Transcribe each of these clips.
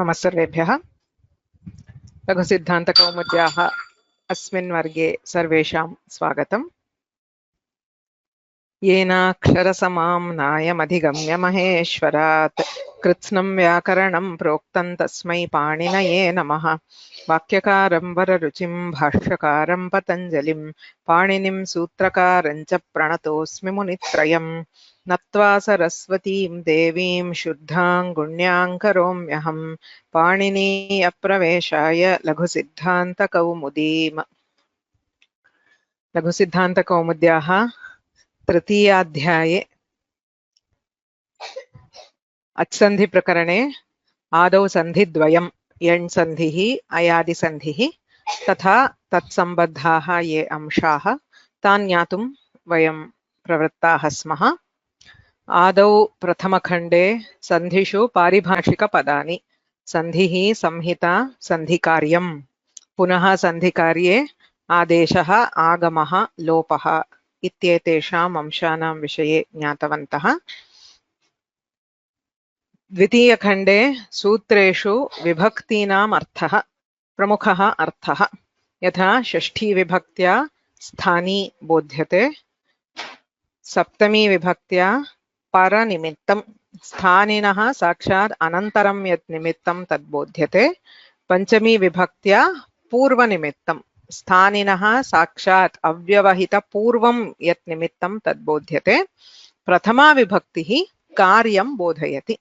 नमस्सर्वेभ्यः। लघुसिद्धान्तकौमुद्याः अस्मिन् वर्गे सर्वेषां स्वागतम्। येनाक्षरसमां नायमधिगम्य महेश्वरात् कृत्स्नं व्याकरणं प्रोक्तं तस्मै पाणिनये नमः। वाक्यकारं वररुचिं भाष्यकारं पतञ्जलिं पाणिनिं सूत्रकारं च प्रणतोऽस्मि मुनित्रयम्। नत्वा सरस्वतीं देवीं शुद्धां गुण्यां करोम्यहं पाणिनीयप्रवेशाय लघुसिद्धान्तकौमुदीम्। लघुसिद्धान्तकौमुद्याः तृतीयाध्याये अच्सन्धि प्रकरणे आदौ सन्धिद्वयं यण् सन्धिः अयादि सन्धिः तथा तत्सम्बद्धाः ये अंशाः तान् ज्ञातुं वयं प्रवृत्ताः स्मः। आदौ प्रथमखण्डे सन्धिषु पारिभाषिकपदानि सन्धिः संहिता सन्धिकार्यं पुनः सन्धिकार्ये आदेशः आगमः लोपः इत्येतेषाम् अंशानां विषये ज्ञातवन्तः। द्वितीयखण्डे सूत्रेषु विभक्तीनाम् अर्थः प्रमुखः अर्थः यथा षष्ठीविभक्त्या स्थानी बोध्यते, सप्तमीविभक्त्या परनिमित्तं स्थानिनः साक्षात् अनन्तरं यत् निमित्तं तद्बोध्यते, पञ्चमीविभक्त्या पूर्वनिमित्तं स्थानिनः साक्षात् अव्यवहितपूर्वं यत् निमित्तं तद्बोध्यते, प्रथमा विभक्तिः कार्यं बोधयति।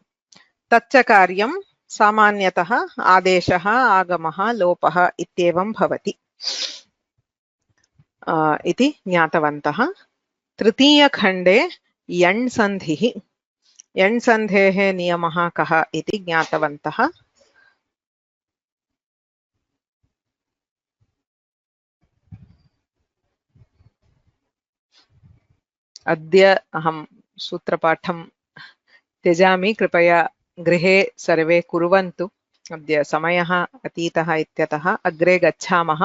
तच्च कार्यं सामान्यतः आदेशः आगमः लोपः इत्येवं भवति इति ज्ञातवन्तः। तृतीयखण्डे यण् सन्धिः यण् सन्धेः नियमः कः इति ज्ञातवन्तः। अद्य अहं सूत्रपाठं त्यजामि, कृपया गृहे सर्वे कुर्वन्तु। अद्य समयः अतीतः इत्यतः अग्रे गच्छामः।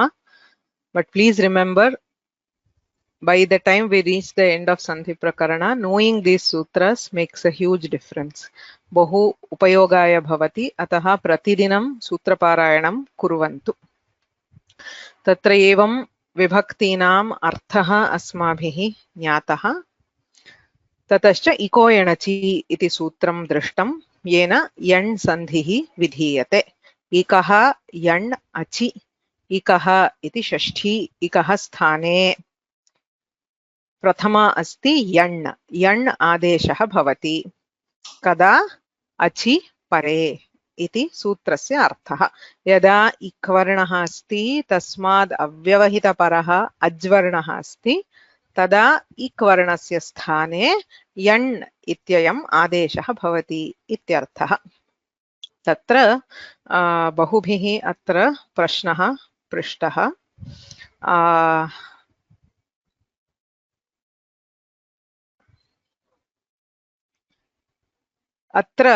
But please remember, by the time we reach the end of Sandhi Prakarana, knowing these sutras makes a huge difference. बहु उपयोगाय भवति, अतः प्रतिदिनं सूत्रपारायणं कुर्वन्तु। तत्र एवं विभक्तीनाम् अर्थः अस्माभिः ज्ञातः। ततश्च इको एणचि इति सूत्रं दृष्टं, येन यण् सन्धिः विधीयते। इकः यण् अचि, इकः इति षष्ठी, इकः स्थाने, प्रथमा अस्ति यण्, यण् आदेशः भवति कदा अचि परे इति सूत्रस्य अर्थः। यदा इक्वर्णः अस्ति तस्माद् अव्यवहितपरः अज्वर्णः अस्ति तदा इक्वर्णस्य स्थाने यण् इत्ययम् आदेशः भवति इत्यर्थः। तत्र बहुभिः अत्र प्रश्नः पृष्टः। अत्र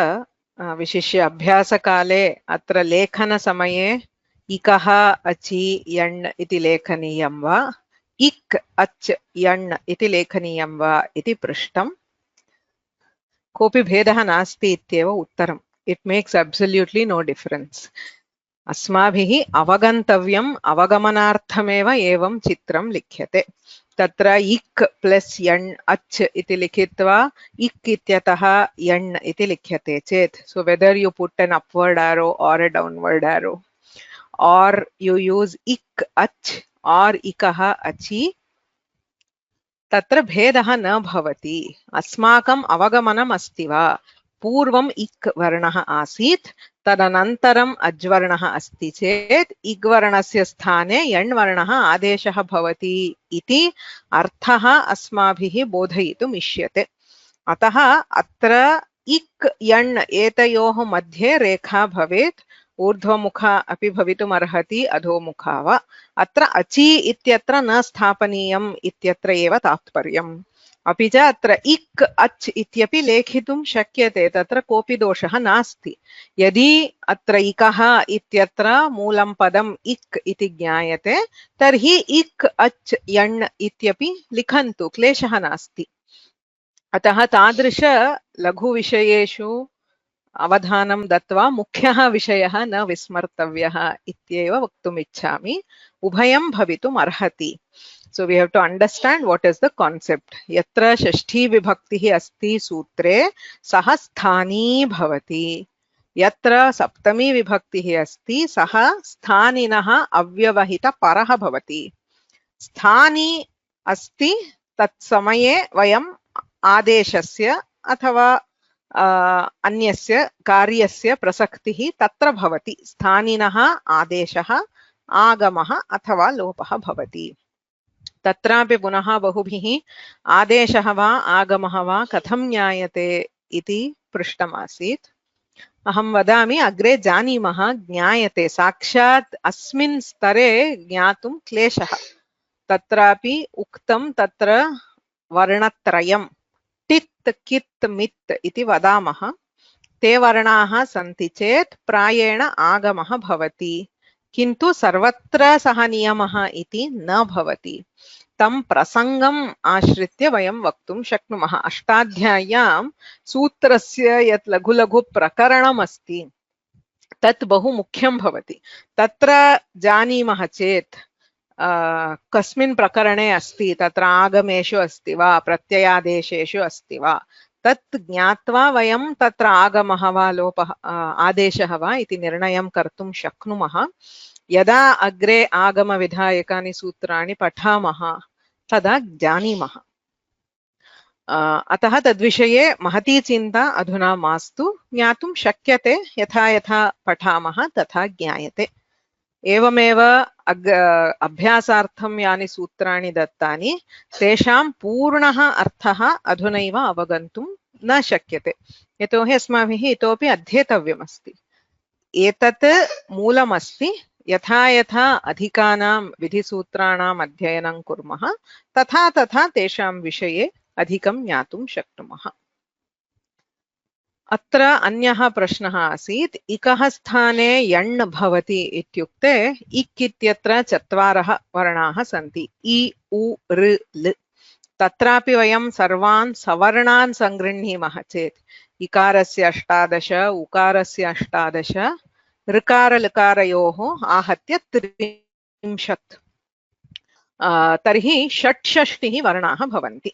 विशिष्य अभ्यासकाले अत्र लेखनसमये इकः अचि यण् इति लेखनीयं वा इक् अच् यण् इति लेखनीयं वा इति पृष्टं। कोऽपि भेदः नास्ति इत्येव उत्तरम्। इट् मेक्स् अब्सल्यूट्लि नो डिफरेन्स्। अस्माभिः अवगन्तव्यम्, अवगमनार्थमेव एवं चित्रं लिख्यते। तत्र इक् प्लस् यण् अच् इति लिखित्वा इक् इत्यतः यण् इति लिख्यते चेत्, so whether you put an upward arrow or a downward arrow or you use इक् अच् or इकः अचि, तत्र भेदः न भवति। अस्माकम् अवगमनम् अस्ति वा, पूर्वम् इक् वर्णः आसीत् तदनन्तरम् अज्वर्णः अस्ति चेत् इग्वर्णस्य स्थाने यण् वर्णः आदेशः भवति इति अर्थः अस्माभिः बोधयितुम् इष्यते। अतः अत्र इक् यण् एतयोः मध्ये रेखा भवेत्, ऊर्ध्वमुखा अपि भवितुम् अर्हति, अधोमुखा वा। अत्र अचि इत्यत्र न स्थापनीयम् इत्यत्र एव तात्पर्यम्। अपि च अत्र इक् अच् इत्यपि लेखितुं शक्यते, तत्र कोऽपि दोषः नास्ति। यदि अत्र इकः इत्यत्र मूलं पदम् इक् इति ज्ञायते तर्हि इक् अच् यण् इत्यपि लिखन्तु, क्लेशः नास्ति। अतः तादृश लघुविषयेषु अवधानं दत्वा मुख्यः विषयः न विस्मर्तव्यः इत्येव वक्तुम् इच्छामि. उभयं भवितुम् अर्हति. So we have to understand what is the concept. यत्र षष्ठी विभक्तिः अस्ति सूत्रे सः स्थानी भवति. यत्र सप्तमी विभक्तिः अस्ति सः स्थानिनः अव्यवहितपरः भवति. स्थानी अस्ति तत्समये वयम् आदेशस्य अथवा अन्यस्य कार्यस्य प्रसक्तिः तत्र भवति. स्थानिनः आदेशः आगमः अथवा लोपः भवति. तत्रापि पुनः बहुभिः आदेशः वा आगमः वा कथं ज्ञायते इति पृष्टमासीत्. अहं वदामि, अग्रे जानीमः, ज्ञायते. साक्षात् अस्मिन् स्तरे ज्ञातुं क्लेशः. तत्रापि उक्तं तत्र वर्णत्रयं टित् कित् मित् इति वदामः. ते वर्णाः सन्ति चेत् प्रायेण आगमः भवति, किन्तु सर्वत्र सः नियमः इति न भवति. तं प्रसङ्गम् आश्रित्य वयं वक्तुं शक्नुमः. अष्टाध्याय्यां सूत्रस्य यत् लघु लघु प्रकरणम् अस्ति तत् बहु मुख्यं भवति. तत्र जानीमः चेत् कस्मिन् प्रकरणे अस्ति, तत्र आगमेषु अस्ति वा प्रत्ययादेशेषु अस्ति वा, तत् ज्ञात्वा वयं तत्र आगमः वा लोपः आदेशः वा इति निर्णयं कर्तुं शक्नुमः. यदा अग्रे आगमविधायकानि सूत्राणि पठामः तदा जानीमः. अतः तद्विषये महती चिन्ता अधुना मास्तु. ज्ञातुं शक्यते, यथा यथा पठामः तथा ज्ञायते. एवमेव अभ्यासार्थं यानि सूत्राणि दत्तानि तेषां पूर्णः अर्थः अधुनैव अवगन्तुं न शक्यते, यतोहि अस्माभिः इतोपि अध्येतव्यमस्ति. एतत् मूलमस्ति. यथा यथा अधिकानां विधिसूत्राणाम् अध्ययनं कुर्मः तथा तथा तेषां विषये अधिकं ज्ञातुं शक्नुमः. अत्र अन्यः प्रश्नः आसीत्, इकः स्थाने यण् भवति इत्युक्ते इक् इत्यत्र चत्वारः वर्णाः सन्ति, इ उ ऋ ल. तत्रापि वयं सर्वान् सवर्णान् सङ्गृह्णीमः चेत् इकारस्य 18, उकारस्य 18, ऋकारलकारयोः आहत्य 30, तर्हि 66 वर्णाः भवन्ति.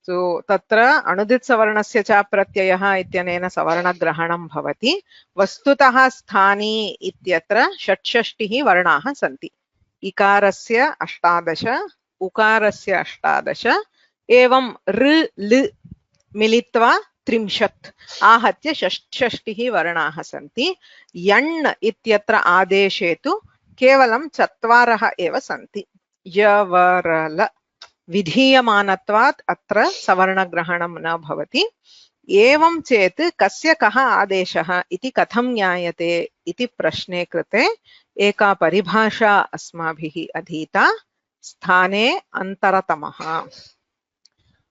सो तत्र अणुदित्सवर्णस्य च प्रत्ययः इत्यनेन सवर्णग्रहणं भवति. वस्तुतः स्थानी इत्यत्र 66 वर्णाः सन्ति. इकारस्य 18, उकारस्य 18, एवं ऋ ल मिलित्वा 30, आहत्य 66 वर्णाः सन्ति. यण् इत्यत्र आदेशे तु केवलं 4 एव सन्ति. यवरल विधीयमानत्वात् अत्र सवर्णग्रहणं न भवति. एवं चेत् कस्य कः आदेशः इति कथं ज्ञायते इति प्रश्ने कृते एका परिभाषा अस्माभिः अधीता. स्थाने अन्तरतमः.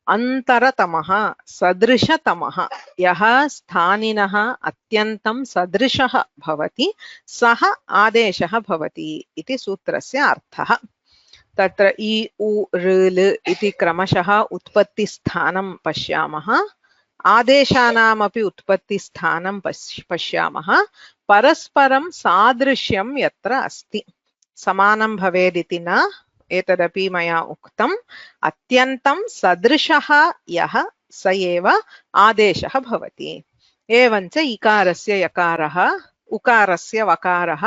अन्तरतमः सदृशतमः यः स्थानिनः अत्यन्तं सदृशः भवति सः आदेशः भवति इति सूत्रस्य अर्थः. तत्र इ उ ऋ ल इति क्रमशः उत्पत्तिस्थानं पश्यामः. आदेशानामपि उत्पत्तिस्थानं पश्यामः. परस्परं सादृश्यं यत्र अस्ति, समानं भवेदिति न. एतदपि मया उक्तम्. अत्यन्तं सदृशः यः स एव आदेशः भवति. एवञ्च इकारस्य यकारः, उकारस्य वकारः,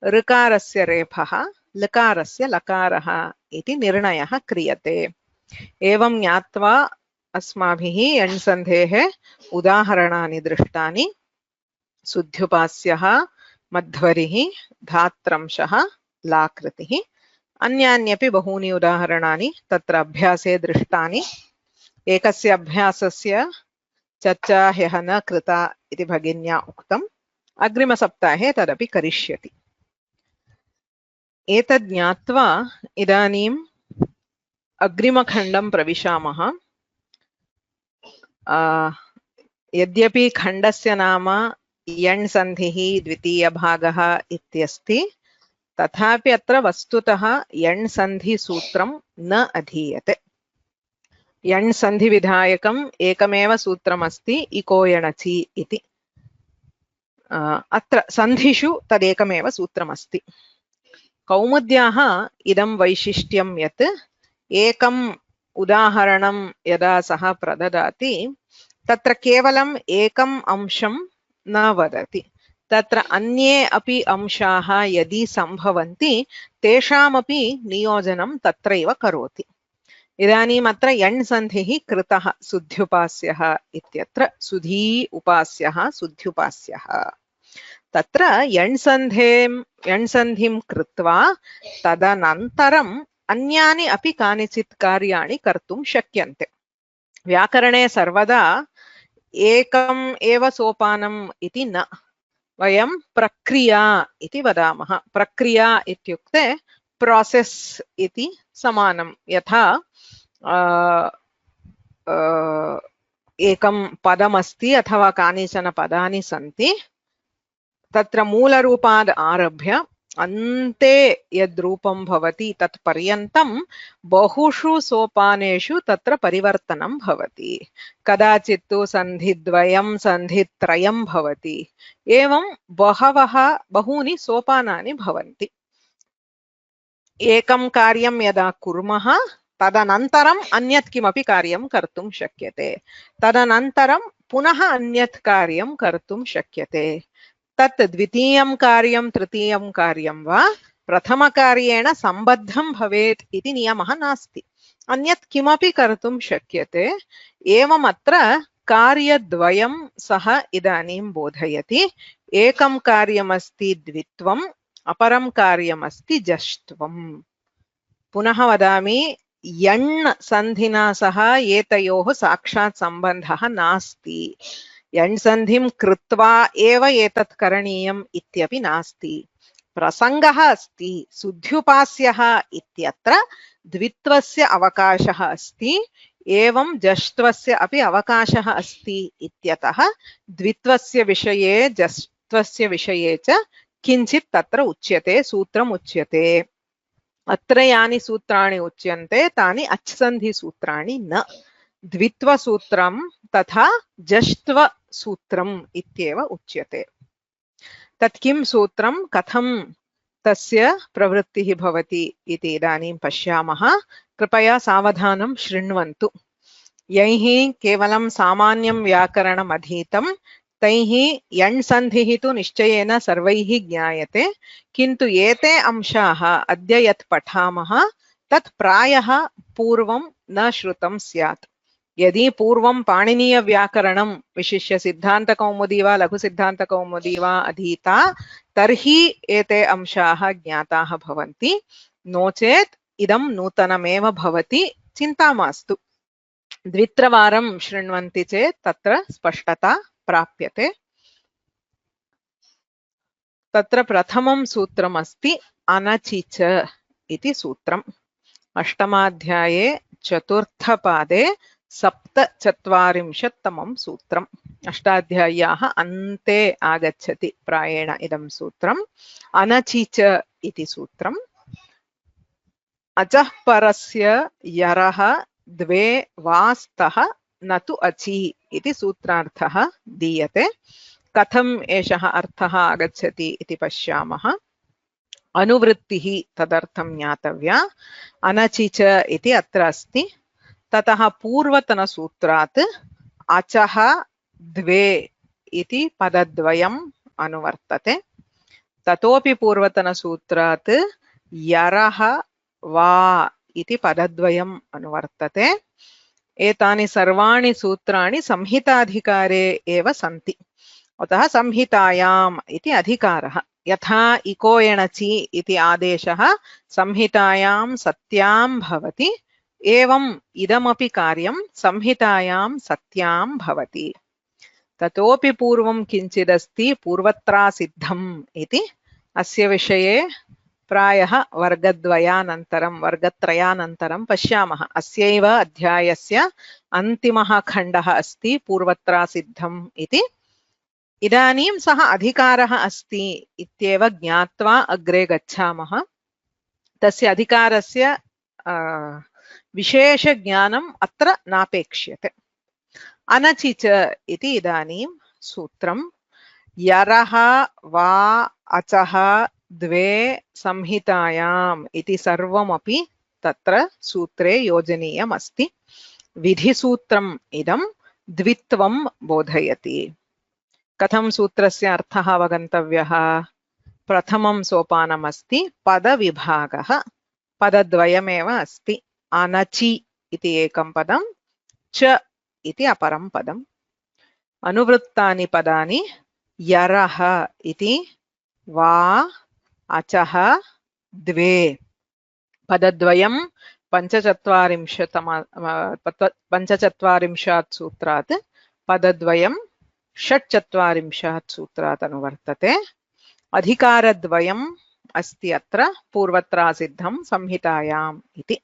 ऋकारस्य रेफः, लकारस्य लकारः इति निर्णयः क्रियते. एवं ज्ञात्वा अस्माभिः यण्सन्धेः उदाहरणानि दृष्टानि. सुध्युपास्यः, मध्वरिः, धात्रंशः, लाकृतिः. अन्यान्यपि बहूनि उदाहरणानि तत्र अभ्यासे दृष्टानि. एकस्य अभ्यासस्य चर्चा ह्यः न कृता इति भगिन्या उक्तम्. अग्रिमसप्ताहे तदपि करिष्यति. एतद् ज्ञात्वा इदानीम् अग्रिमखण्डं प्रविशामः. यद्यपि खण्डस्य नाम यण् सन्धिः द्वितीयभागः इत्यस्ति, तथापि अत्र वस्तुतः यण् सन्धिसूत्रं न अधीयते. यण् सन्धिविधायकम् एकमेव सूत्रमस्ति, इको यणचि इति. अत्र सन्धिषु तदेकमेव सूत्रमस्ति। कौमुद्याः इदं वैशिष्ट्यं यत् एकम् उदाहरणं यदा सः प्रददाति तत्र केवलम् एकम् अंशं न वदति, तत्र अन्ये अपि अंशाः यदि सम्भवन्ति तेषामपि नियोजनं तत्रैव करोति। इदानीम् अत्र यण् सन्धिः कृतः सुध्युपास्यः इत्यत्र सुधी उपास्यः सुध्युपास्यः। तत्र यण् सन्धिं कृत्वा तदनन्तरम् अन्यानि अपि कानिचित् कार्याणि कर्तुं शक्यन्ते। व्याकरणे सर्वदा एकम् एव सोपानम् इति न, वयं प्रक्रिया इति वदामः। प्रक्रिया इत्युक्ते प्रोसेस् इति समानं। यथा एकं पदमस्ति अथवा कानिचन पदानि सन्ति, तत्र मूलरूपाद् आरभ्य अन्ते यद्रूपं भवति तत् पर्यन्तं बहुषु सोपानेषु तत्र परिवर्तनं भवति। कदाचित् तु सन्धिद्वयं सन्धित्रयं भवति। एवं बहूनि सोपानानि भवन्ति। एकं कार्यं यदा कुर्मः तदनन्तरम् अन्यत् किमपि कार्यं कर्तुं शक्यते, तदनन्तरं पुनः अन्यत् कार्यं कर्तुं शक्यते। तत् द्वितीयं कार्यं तृतीयं कार्यं वा प्रथमकार्येण सम्बद्धं भवेत् इति नियमः नास्ति, अन्यत् किमपि कर्तुं शक्यते। एवमत्र कार्यद्वयं सः इदानीं बोधयति। एकं कार्यमस्ति द्वित्वम्, अपरं कार्यमस्ति जष्ट्वम्। पुनः वदामि, यण् सन्धिना सह एतयोः साक्षात् सम्बन्धः नास्ति। यण् सन्धिं कृत्वा एव एतत् करणीयम् इत्यपि नास्ति। प्रसङ्गः अस्ति। सुध्युपास्यः इत्यत्र द्वित्वस्य अवकाशः अस्ति, एवं जष्ट्वस्य अपि अवकाशः अस्ति इत्यतः द्वित्वस्य विषये जष्ट्वस्य विषये च किञ्चित् तत्र उच्यते, सूत्रम् उच्यते। अत्र यानि सूत्राणि उच्यन्ते तानि अच्सन्धिसूत्राणि न। द्वित्वसूत्रं तथा जष्ट्वसूत्रम् इत्येव उच्यते। तत् किं सूत्रं, कथं तस्य प्रवृत्तिः भवति इति इदानीं पश्यामः। कृपया सावधानं शृण्वन्तु। यैः केवलं सामान्यं व्याकरणम् अधीतं तैः यण् सन्धिः तु निश्चयेन सर्वैः ज्ञायते, किन्तु एते अंशाः अद्य यत् पठामः तत् प्रायः पूर्वं न श्रुतं स्यात्। यदि पूर्वं पाणिनीयव्याकरणं विशिष्य सिद्धान्तकौमुदी वा लघुसिद्धान्तकौमुदी वा अधीता तर्हि एते अंशाः ज्ञाताः भवन्ति, नो चेत् इदं नूतनमेव भवति। चिन्ता मास्तु, द्वित्रवारं शृण्वन्ति चेत् तत्र स्पष्टता प्राप्यते। तत्र प्रथमं सूत्रमस्ति अनचिच इति सूत्रम्। अष्टमाध्याये चतुर्थपादे 47तमं सूत्रम्। अष्टाध्याय्याः अन्ते आगच्छति प्रायेण इदं सूत्रम्। अनचिच इति सूत्रम्। अचः परस्य यरः द्वे वा स्तः न तु अचि इति सूत्रार्थः दीयते। कथम् एषः अर्थः आगच्छति इति पश्यामः। अनुवृत्तिः तदर्थं ज्ञातव्या। अनचिच इति अत्र अस्ति। ततः पूर्वतनसूत्रात् अचः द्वे इति पदद्वयम् अनुवर्तते। ततोपि पूर्वतनसूत्रात् यरः वा इति पदद्वयम् अनुवर्तते। एतानि सर्वाणि सूत्राणि संहिताधिकारे एव सन्ति। अतः संहितायाम् इति अधिकारः। यथा इको एणचि इति आदेशः संहितायां सत्यां भवति, एवम् इदमपि कार्यं संहितायां सत्यां भवति। ततोपि पूर्वं किञ्चिदस्ति पूर्वत्रासिद्धम् इति। अस्य विषये प्रायः वर्गत्रयानन्तरं पश्यामः। अस्यैव अध्यायस्य अन्तिमः खण्डः अस्ति पूर्वत्रासिद्धम् इति। इदानीं सः अधिकारः अस्ति इत्येव ज्ञात्वा अग्रे गच्छामः। तस्य अधिकारस्य विशेषज्ञानम् अत्र नापेक्ष्यते। अनचिच इति इदानीं सूत्रम्। यरः वा अचः द्वे संहितायाम् इति सर्वमपि तत्र सूत्रे योजनीयमस्ति। विधिसूत्रम् इदं द्वित्वं बोधयति। कथं सूत्रस्य अर्थः अवगन्तव्यः? प्रथमं सोपानमस्ति पदविभागः। पदद्वयमेव अस्ति। अनचि इति एकं पदं, च इति अपरं पदम्। अनुवृत्तानि पदानि यरः इति वा अचः द्वे। पदद्वयं 45 सूत्रात्, पदद्वयं 46 सूत्रात् अनुवर्तते। अधिकारद्वयम् अस्ति अत्र पूर्वत्रासिद्धं संहितायाम् इति।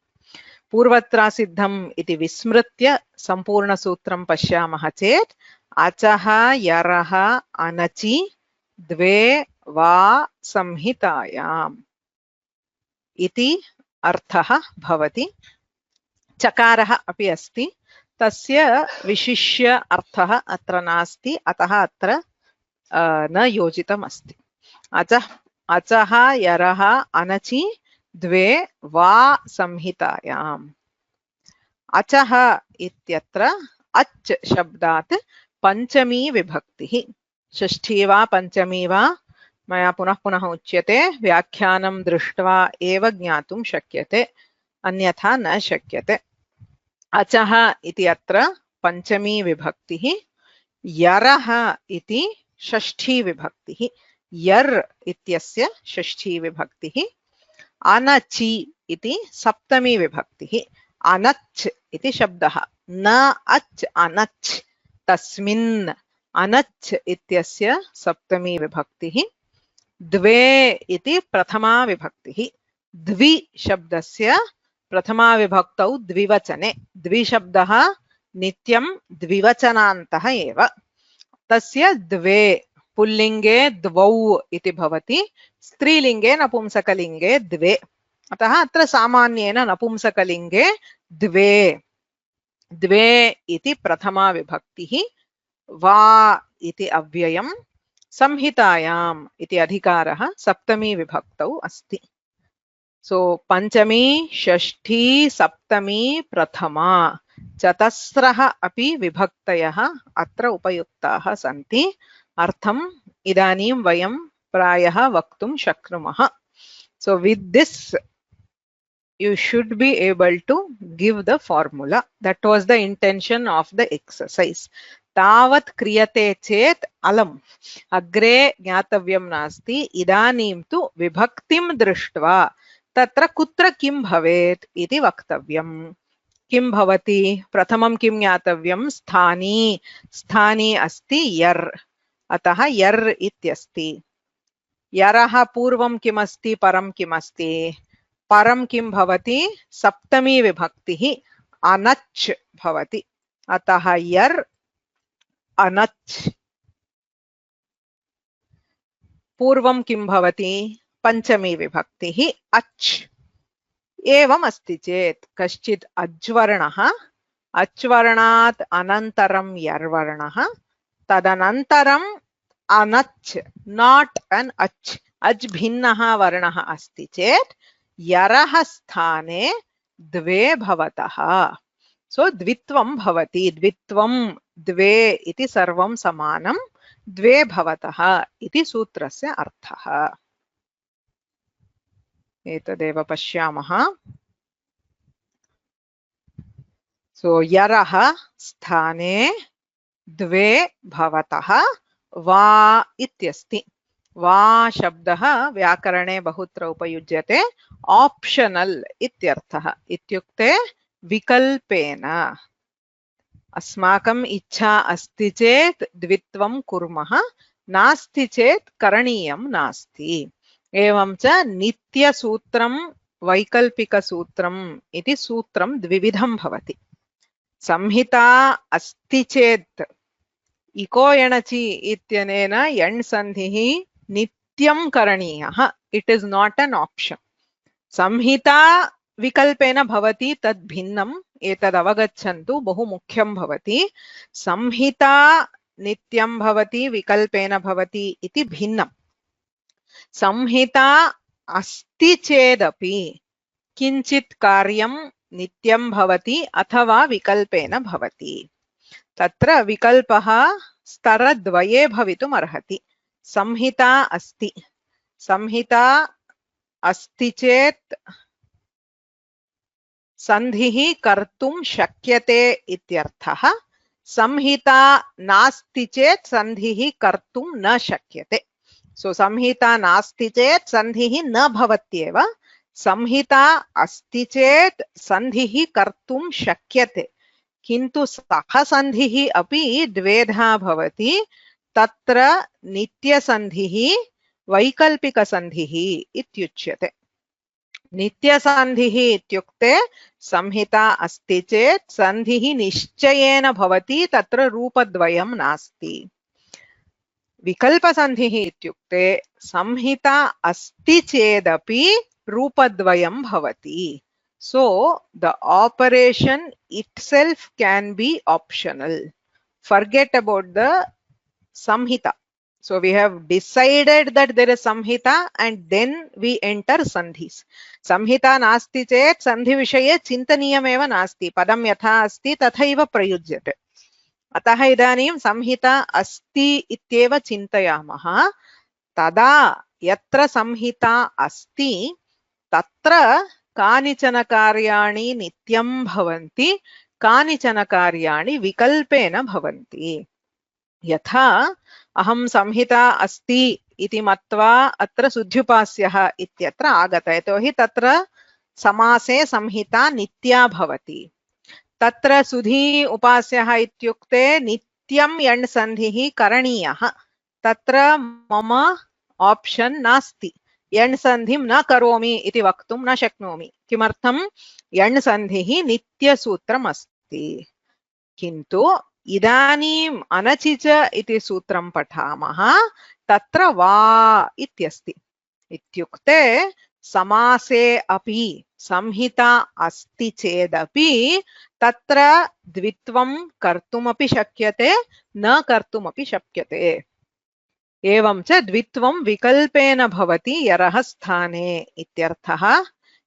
पूर्वत्रासिद्धम् इति विस्मृत्य सम्पूर्णसूत्रं पश्यामः चेत् अचः यरः अनचि द्वे वा संहितायाम् इति अर्थः भवति। चकारः अपि अस्ति, तस्य विशिष्य अर्थः अत्र नास्ति, अतः अत्र न योजितमस्ति। अचः यरः अनचि द्वे वा संहितायाम्। अचः इत्यत्र अच् शब्दात् पञ्चमी विभक्तिः। षष्ठी वा पञ्चमी वा मया पुनः पुनः उच्यते, व्याख्यानं दृष्ट्वा एव ज्ञातुं शक्यते, अन्यथा न शक्यते। अचः इति अत्र पञ्चमी विभक्तिः, यरः इति षष्ठी विभक्तिः, यर् इत्यस्य षष्ठी विभक्तिः, अनचि इति सप्तमी विभक्तिः, अनच् इति शब्दः, न अच् अनच्, तस्मिन्, अनच् इत्यस्य सप्तमी विभक्तिः, द्वे इति प्रथमा विभक्तिः, द्वि शब्दस्य प्रथमा विभक्तौ द्विवचने, द्विशब्दः नित्यं द्विवचनान्तः एव, तस्य द्वे पुल्लिङ्गे द्वौ इति भवति, स्त्रीलिङ्गे नपुंसकलिङ्गे द्वे, अतः अत्र सामान्येन नपुंसकलिङ्गे द्वे। द्वे इति प्रथमा विभक्तिः, वा इति अव्ययं, संहितायाम् इति अधिकारः सप्तमी विभक्तौ अस्ति। सो पञ्चमी षष्ठी सप्तमी प्रथमा चतस्रः अपि विभक्तयः अत्र उपयुक्ताः सन्ति। अर्थम् इदानीं वयं प्रायः वक्तुं शक्नुमः। So with this you should be able to give the formula. That was the intention of the exercise. तावत् क्रियते चेत् अलम्, अग्रे ज्ञातव्यं नास्ति, इदानीं तु विभक्तिं दृष्ट्वा तत्र कुत्र किं भवेत् इति वक्तव्यम्। किं भवति? प्रथमं किं ज्ञातव्यं? स्थानी। स्थानी अस्ति यर्, अतः यर् इत्यस्ति। यरः पूर्वं किमस्ति, परं किमस्ति? परं किं भवति? सप्तमी विभक्तिः अनच् भवति, अतः यर् अनच्। पूर्वं किं भवति? पञ्चमी विभक्तिः अच्। एवम् अस्ति चेत् कश्चित् अज्वर्णः, अच्वर्णात् अनन्तरं यर्वर्णः, तदनन्तरम् अनच्, नाट् अन् अच्, अच् भिन्नः वर्णः अस्ति चेत् यरः स्थाने द्वे भवतः। सो द्वित्वं भवति। द्वित्वं द्वे इति सर्वं समानं, द्वे भवतः इति सूत्रस्य अर्थः। एतदेव पश्यामः। सो यरः स्थाने द्वे भवतः वा इत्यस्ति। वा शब्दः व्याकरणे बहुत्र उपयुज्यते, ऑप्शनल इत्यर्थः, इत्युक्ते विकल्पेन। अस्माकम् इच्छा अस्ति चेत् द्वित्वं कुर्मः, नास्ति चेत् करणीयं नास्ति। एवं च नित्यसूत्रं वैकल्पिकसूत्रम् इति सूत्रं द्विविधं भवति। संहिता अस्ति चेत् इको एणचि इत्यनेन यण् सन्धिः नित्यं करणीयः, इट् इस् नाट् एन् आप्शन्। संहिता विकल्पेन भवति, तद् भिन्नम्, एतद् अवगच्छन्तु, बहु मुख्यं भवति। संहिता नित्यं भवति विकल्पेन भवति इति भिन्नम्। संहिता अस्ति चेदपि किञ्चित् कार्यं नित्यं भवति अथवा विकल्पेन भवति। तत्र विकल्पः स्तरद्वये भवितुम् अर्हति। संहिता अस्ति, संहिता अस्ति चेत् संधिः कर्तुं शक्यते इत्यर्थः। संहिता नास्ति चेत् संधिः कर्तुं न शक्यते। सो संहिता नास्ति चेत् संधिः न भवत्येव। संहिता अस्ति चेत् संधिः कर्तुं शक्यते, किन्तु सः संधिः अपि द्वेधा भवति। तत्र नित्यसन्धिः वैकल्पिकसन्धिः इत्युच्यते। नित्यसन्धिः इत्युक्ते संहिता अस्ति चेत् संधिः निश्चयेन भवति, तत्र रूपद्वयं नास्ति। विकल्पसन्धिः इत्युक्ते संहिता अस्ति चेदपि रूपद्वयं भवति. So the operation itself can be optional. Forget about the samhita. So we have decided that there is samhita and then we enter sandhis. Samhita nasti chet sandhi vishaye chintaniyameva nasti. Padam yatha asti tathaiva prayujyate. अतः इदानीं संहिता अस्ति इत्येव चिन्तयामः। तदा यत्र संहिता अस्ति तत्र कानिचन कार्याणि नित्यं भवन्ति, कानिचन कार्याणि विकल्पेन भवन्ति। यथा अहं संहिता अस्ति इति मत्वा अत्र सुध्युपास्यः इत्यत्र आगत, यतोहि तत्र समासे संहिता नित्या भवति। तत्र सुधी उपास्यः इत्युक्ते नित्यं यण् सन्धिः करणीयः। तत्र मम ऑप्शन नास्ति, यण् सन्धिं न करोमि इति वक्तुं न शक्नोमि। किमर्थं? यण् सन्धिः नित्यसूत्रम् अस्ति। किन्तु इदानीम् अनचि च इति सूत्रं पठामः। तत्र वा इत्यस्ति, इत्युक्ते समासे अपि संहिता अस्ति चेदपि तत्र द्वित्वं कर्तुमपि शक्यते, न कर्तुमपि शक्यते। एवं च द्वित्वं विकल्पेन भवति यरः स्थाने इत्यर्थः।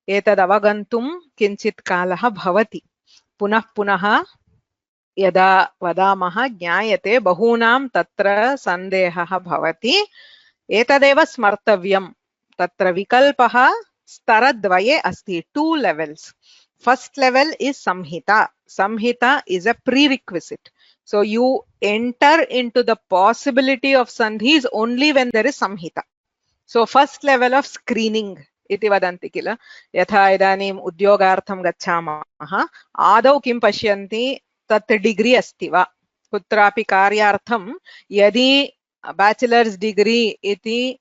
एतदवगन्तुं किञ्चित् कालः भवति। पुनः पुनः यदा वदामः ज्ञायते, बहूनां तत्र सन्देहः भवति। एतदेव स्मर्तव्यं। तत्र विकल्पः स्तरद्वये अस्ति, 2 levels. First level is samhita. Samhita is a prerequisite. So you enter into the possibility of sandhis only when there is samhita. So first level of screening इति वदन्ति किल। यथा इदानीम् उद्योगार्थं गच्छामः, आदौ किं पश्यन्ति, तत् डिग्री अस्ति वा। कुत्रापि कार्यार्थं यदि बैचलर्स डिग्री इति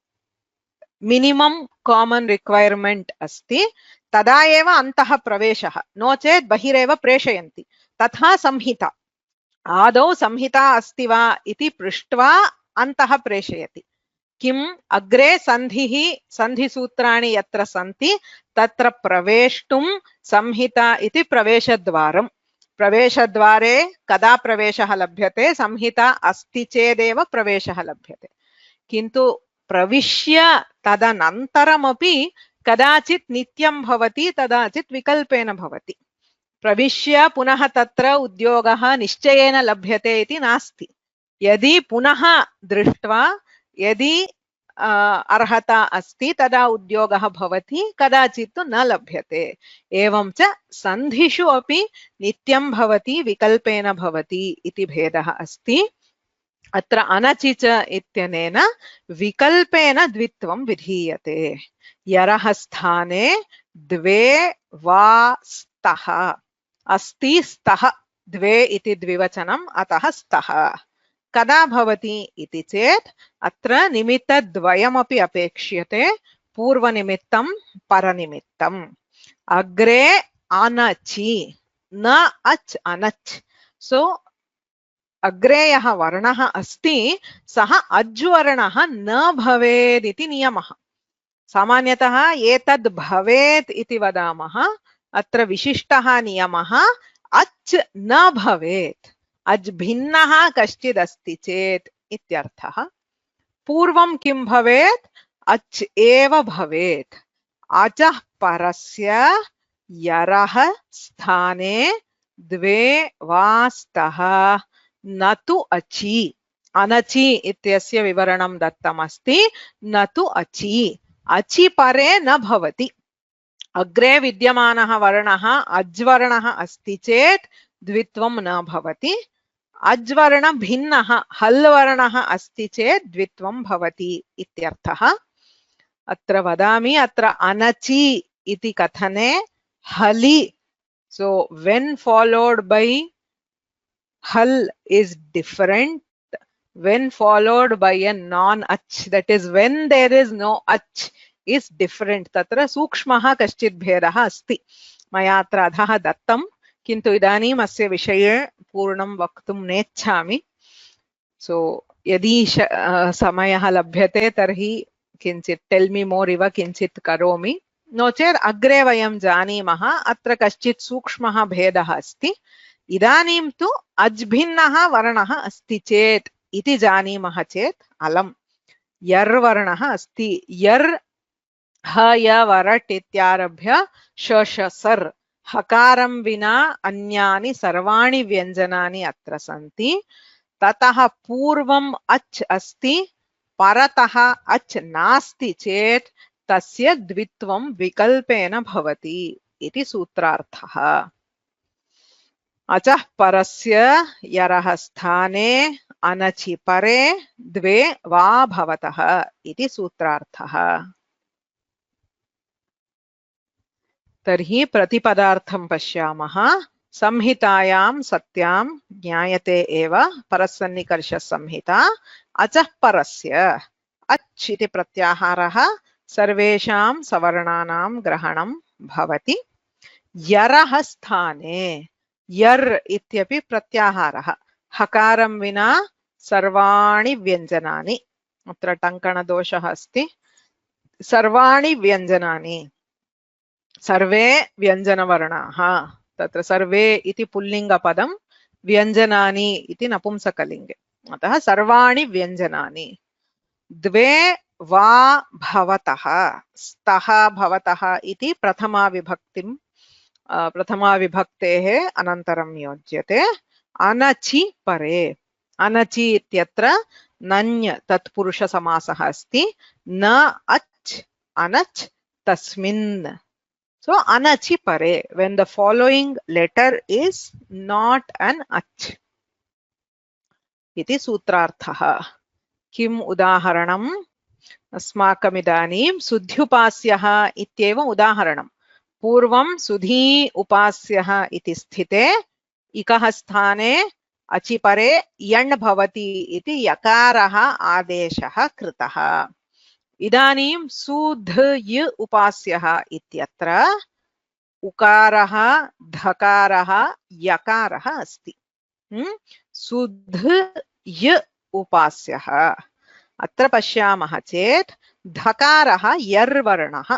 मिनिमम कॉमन रिक्वायरमेंट अस्ति, तदा एव अन्तः प्रवेशः, नो चेत् बहिरेव प्रेषयन्ति। तथा संहिता, आदौ संहिता अस्ति वा इति पृष्ट्वा अन्तः प्रेषयति। किम् अग्रे सन्धिः, सन्धिसूत्राणि यत्र सन्ति तत्र प्रवेष्टुं संहिता इति प्रवेशद्वारम्। प्रवेशद्वारे कदा प्रवेशः लभ्यते? संहिता अस्ति चेदेव प्रवेशः लभ्यते। किन्तु प्रविश्य तदनन्तरमपि कदाचित् नित्यं भवति, कदाचित् विकल्पेन भवति। प्रविश्य पुनः तत्र उद्योगः निश्चयेन लभ्यते इति नास्ति। यदि पुनः दृष्ट्वा यदि अर्हता अस्ति तदा उद्योगः भवति, कदाचित् न लभ्यते। एवं च सन्धिषु अपि नित्यं भवति, विकल्पेन भवति इति भेदः अस्ति। अत्र अनचि च इत्यनेन विकल्पेन द्वित्वं विधीयते। यरः स्थाने द्वे वा स्तः, अस्ति स्तः, द्वे इति द्विवचनम्, अतः स्तः। कदा भवति इति चेत् अत्र निमित्तद्वयमपि अपेक्ष्यते, पूर्वनिमित्तं परनिमित्तम्। अग्रे अनचि, न अच् अनच्। सो अग्रे यः वर्णः अस्ति सः अज्वर्णः न भवेत् इति नियमः। सामान्यतः एतद् भवेत् इति वदामः, अत्र विशिष्टः नियमः अच् न भवेत्। अज् भिन्नः कश्चित् अस्ति चेत् इत्यर्थः। पूर्वं किं भवेत्? अच् एव भवेत्। अचः परस्य यरः स्थाने द्वे वा स्तः न तु अचि। अनचि इत्यस्य विवरणं दत्तमस्ति, न तु अचि। अचि परे न भवति। अग्रे विद्यमानः वर्णः अज्वर्णः अस्ति चेत् द्वित्वं न भवति। अज्वर्ण भिन्नः हल् वर्णः अस्ति चेत् द्वित्वं भवति इत्यर्थः। अत्र वदामि, अत्र अनचि इति कथने हलि, so when followed by hal is different when followed by a non-ach, that is when there is no ach is different. तत्र सूक्ष्मः कश्चित् भेदः अस्ति। मया अत्र अधः दत्तं, किन्तु इदानीम् अस्य विषये पूर्णं वक्तुं नेच्छामि। सो यदि समयः लभ्यते तर्हि किञ्चित् टेल् मी मोर् इव किञ्चित् करोमि, नो चेत् अग्रे वयं जानीमः अत्र कश्चित् सूक्ष्मः भेदः अस्ति। इदानीं तु अज्भिन्नः वर्णः अस्ति चेत् इति जानीमः चेत् अलम्। यर् वर्णः अस्ति, यर् ह य वरट् इत्यारभ्य श श सर्, हकारं विना अन्यानि सर्वाणि व्यञ्जनानि अत्र सन्ति। ततः पूर्वम् अच् अस्ति, परतः अच् नास्ति चेत् तस्य द्वित्वं विकल्पेन भवति इति सूत्रार्थः। अचः परस्य यरः स्थाने अनचि परे द्वे वा भवतः इति सूत्रार्थः। तर्हि प्रतिपदार्थं पश्यामः। संहितायां सत्यां ज्ञायते एव परस्सन्निकर्षसंहिता। अचः परस्य अच् इति प्रत्याहारः सर्वेषां सवर्णानां ग्रहणं भवति। यरः स्थाने, यर् इत्यपि प्रत्याहारः, हकारं विना सर्वाणि व्यञ्जनानि, अत्र टङ्कणदोषः अस्ति, सर्वाणि व्यञ्जनानि, सर्वे व्यञ्जनवर्णाः। तत्र सर्वे इति पुल्लिङ्गपदं, व्यञ्जनानि इति नपुंसकलिङ्गे, अतः सर्वाणि व्यञ्जनानि। द्वे वा भवतः, स्तः भवतः इति प्रथमा विभक्तेः अनन्तरं योज्यते। अनचि परे, अनचि इत्यत्र नञ् तत्पुरुषसमासः अस्ति, न अच् अनच् तस्मिन्। So anachi pare, when the following letter is not an ach. Iti sutrarthah. Kim udaharanam? अस्माकमिदानीं सुध्युपास्यः इत्येव उदाहरणं। पूर्वं सुधी उपास्यः इति स्थिते इकः स्थाने अचि परे यण् भवति इति यकारः आदेशः कृतः। इदानीं सुधय उपास्यः इत्यत्र उकारः धकारः यकारः अस्ति। सुधय उपास्यः, अत्र पश्यामः चेत् धकारः यर् वर्णः।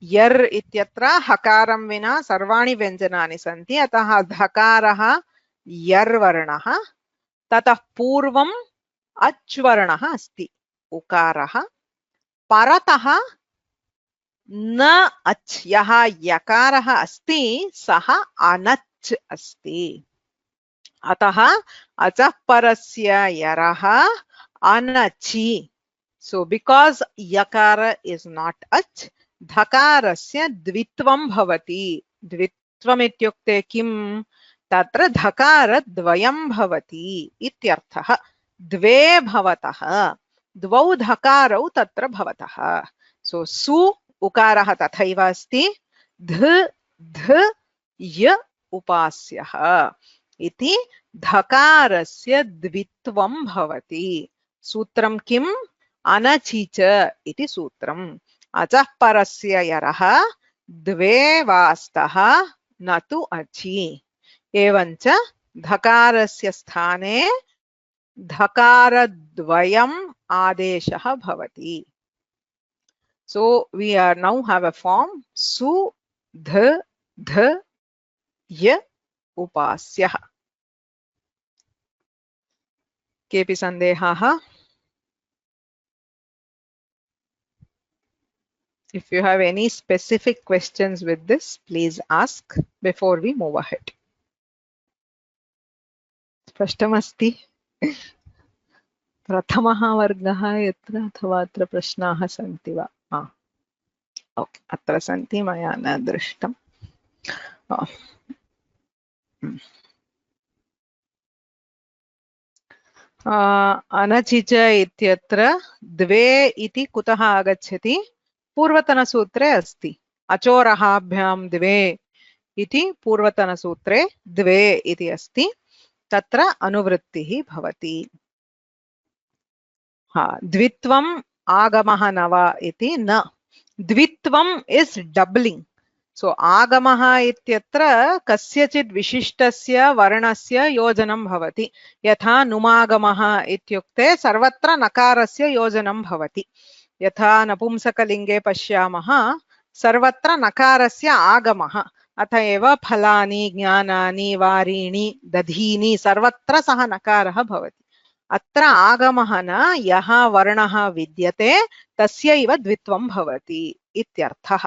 यर् इत्यत्र हकारं विना सर्वाणि व्यञ्जनानि सन्ति, अतः धकारः यर् वर्णः। ततः पूर्वम् अच् वर्णः अस्ति, उकारः। परतः न अच्, यः यकारः अस्ति सः अनच् अस्ति। अतः अचः परस्य यरः अनचि. So because yakara is not ach, dhakarasya द्वित्वं भवति. द्वित्वम् इत्युक्ते किम्? तत्र धकार द्वयं भवति इत्यर्थः। द्वे भवतः, द्वौ धकारौ तत्र भवतः। So सु उकारः तथैव अस्ति, ध ध य उपास्यः इति धकारस्य द्वित्वं भवति। सूत्रं किम्? अनचि च इति सूत्रम्। अचः परस्य यरः द्वे वा स्तः न तु अचि। एवञ्च धकारस्य स्थाने धकारद्वयम् आदेशः भवति। So we are now have a form su ध ध य उपास्यः. केऽपि सन्देहाः? If you have any specific questions with this, please ask before we move ahead. स्पष्टमस्ति? प्रथमः वर्गः यत्र अथवा अत्र प्रश्नाः सन्ति वा? ओके, अत्र सन्ति, मया न दृष्टम्. अनचिच इत्यत्र द्वे इति कुतः आगच्छति? पूर्वतनसूत्रे अस्ति. अचोरहाभ्यां द्वे इति पूर्वतनसूत्रे द्वे इति अस्ति. तत्र अनुवृत्तिः भवति. द्वित्वम् आगमः न वा इति न. द्वित्वम् इस् डब्लिङ्ग्. सो आगमः इत्यत्र कस्यचित् विशिष्टस्य वर्णस्य योजनं भवति. यथा नुमागमः इत्युक्ते सर्वत्र नकारस्य योजनं भवति. यथा नपुंसकलिङ्गे पश्यामः, सर्वत्र नकारस्य आगमः. अत एव फलानि, ज्ञानानि, वारीणि, दधीनि सर्वत्र सः नकारः भवति. अत्र आगमः न, यः वर्णः विद्यते तस्यैव द्वित्वं भवति इत्यर्थः.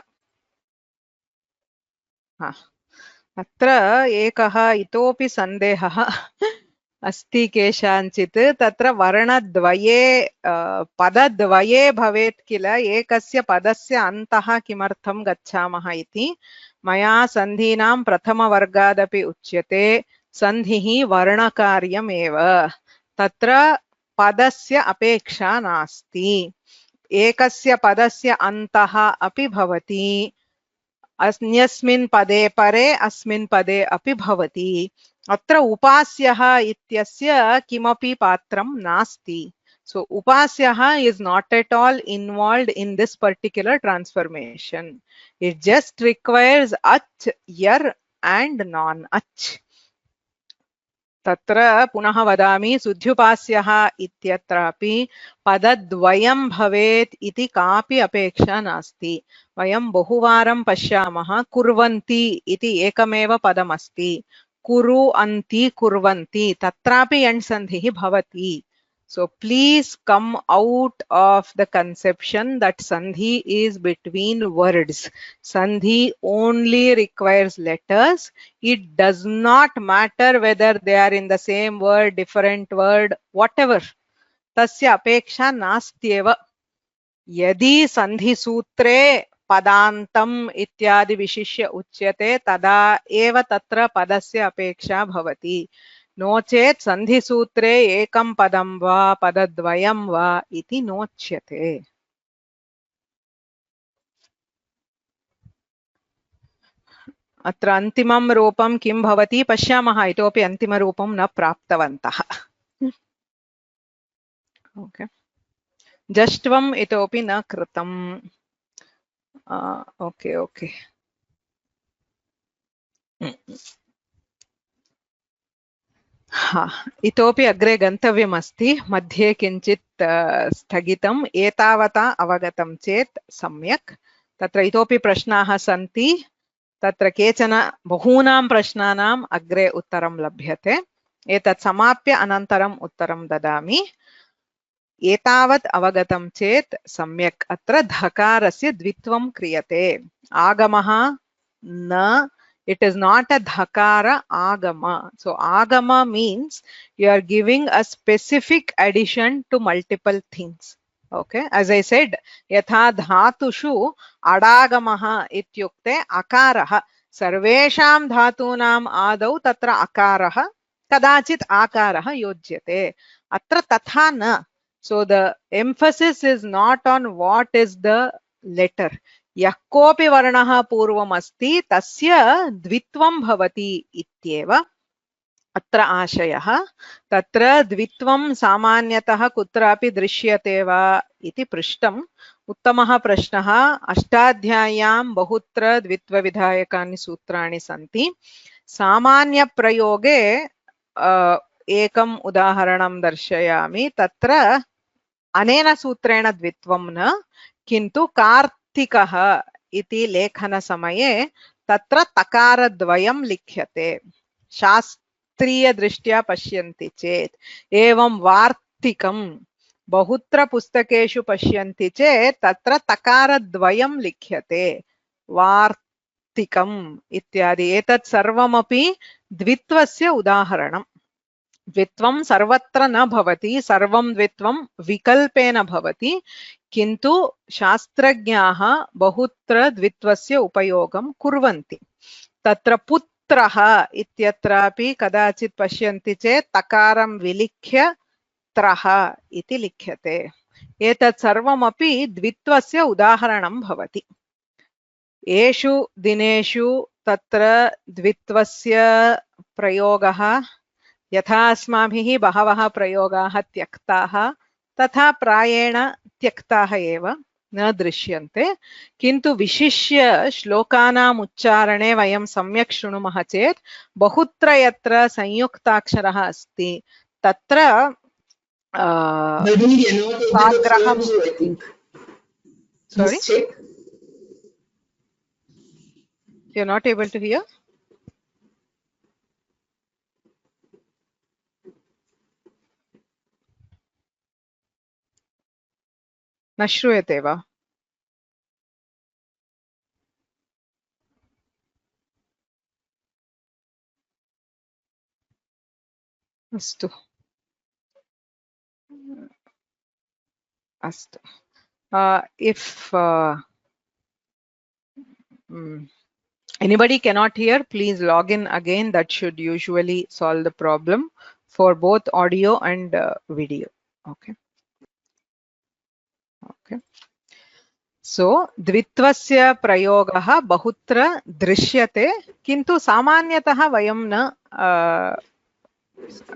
अत्र एकः इतोपि सन्देहः अस्ति केषाञ्चित्. तत्र वर्णद्वये पदद्वये भवेत् किल, एकस्य पदस्य अन्तः किमर्थं गच्छामः इति. मया सन्धीनां प्रथमवर्गादपि उच्यते, सन्धिः वर्णकार्यमेव. तत्र पदस्य अपेक्षा नास्ति. एकस्य पदस्य अन्तः अपि भवति, अन्यस्मिन् पदे परे अस्मिन् पदे अपि भवति. अत्र उपास्यः इत्यस्य किमपि पात्रं नास्ति. So upasyah is not at all involved in this particular transformation. It just requires ach, yar and non-ach. तत्र पुनः वदामि, सुध्युपास्यः इत्यत्रापि पदद्वयं भवेत् इति कापि अपेक्षा नास्ति. वयं बहुवारं पश्यामः, कुर्वन्ति इति एकमेव पदमस्ति. कुरु अन्ति कुर्वन्ति, तत्रापि यण् सन्धिः भवति. So please come out of the conception that sandhi is between words. Sandhi only requires letters. It does not matter whether they are in the same word, different word, whatever. Tasya apeksha nastyeva. Yadi sandhi sutre padantam ityadi vishishya uchyate tada eva tatra padasya apeksha bhavati. नो चेत् सन्धिसूत्रे एकं पदं वा पदद्वयं वा इति नोच्यते. अत्र अन्तिमं रूपं किं भवति पश्यामः. इतोपि अन्तिमरूपं न प्राप्तवन्तः. ओके, जष्ट्वम् इतोपि न कृतम्. ओके ओके, इतोपि अग्रे गन्तव्यमस्ति. मध्ये किञ्चित् स्थगितम्. एतावता अवगतं चेत् सम्यक्. तत्र इतोपि प्रश्नाः सन्ति. तत्र केचन बहूनां प्रश्नानाम् अग्रे उत्तरं लभ्यते. एतत् समाप्य अनन्तरम् उत्तरं ददामि. एतावत् अवगतं चेत् सम्यक्. अत्र धकारस्य द्वित्वं क्रियते. आगमः न, it is not a dhakara agama. So agama means you are giving a specific addition to multiple things. Okay, as I said, yatha dhatushu adagamaha ityukte akaraha. Sarvesham dhatunam adau tatra akaraha kadachit akaraha yojyate. Atra tatha na. So the emphasis is not on what is the letter. यः कोऽपि वर्णः पूर्वमस्ति तस्य द्वित्वं भवति इत्येव अत्र आशयः. तत्र द्वित्वं सामान्यतः कुत्रापि दृश्यते वा इति पृष्टम्. उत्तमः प्रश्नः. अष्टाध्याय्यां बहुत्र द्वित्वविधायकानि सूत्राणि सन्ति. सामान्यप्रयोगे एकम् उदाहरणं दर्शयामि. तत्र अनेन सूत्रेण द्वित्वं न, किन्तु कार्तिकः इति लेखनसमये तत्र तकारद्वयं लिख्यते. शास्त्रीयदृष्ट्या पश्यन्ति चेत् एवं वार्तिकं बहुत्र पुस्तकेषु पश्यन्ति चेत् तत्र तकारद्वयं लिख्यते वार्तिकम् इत्यादि एतत् सर्वमपि द्वित्वस्य उदाहरणम् द्वित्वं सर्वत्र न भवति सर्वं द्वित्वं विकल्पेन भवति किन्तु शास्त्रज्ञाः बहुत्र द्वित्वस्य उपयोगं कुर्वन्ति तत्र पुत्रः इत्यत्रापि कदाचित् पश्यन्ति चेत् तकारं विलिख्य त्रः इति लिख्यते एतत् सर्वमपि द्वित्वस्य उदाहरणं भवति एषु दिनेषु तत्र द्वित्वस्य प्रयोगः यथा अस्माभिः बहवः प्रयोगाः त्यक्ताः तथा प्रायेण त्यक्ताः एव न दृश्यन्ते किन्तु विशिष्य श्लोकानाम् उच्चारणे वयं सम्यक् शृणुमः चेत् बहुत्र यत्र संयुक्ताक्षरः अस्ति तत्र साग्रहं sorry you're not able to hear न श्रूयते वा अस्तु अस्तु if anybody cannot hear please log in again that should usually solve the problem for both audio and video okay so द्वित्वस्य प्रयोगः बहुत्र दृश्यते किन्तु सामान्यतः वयं न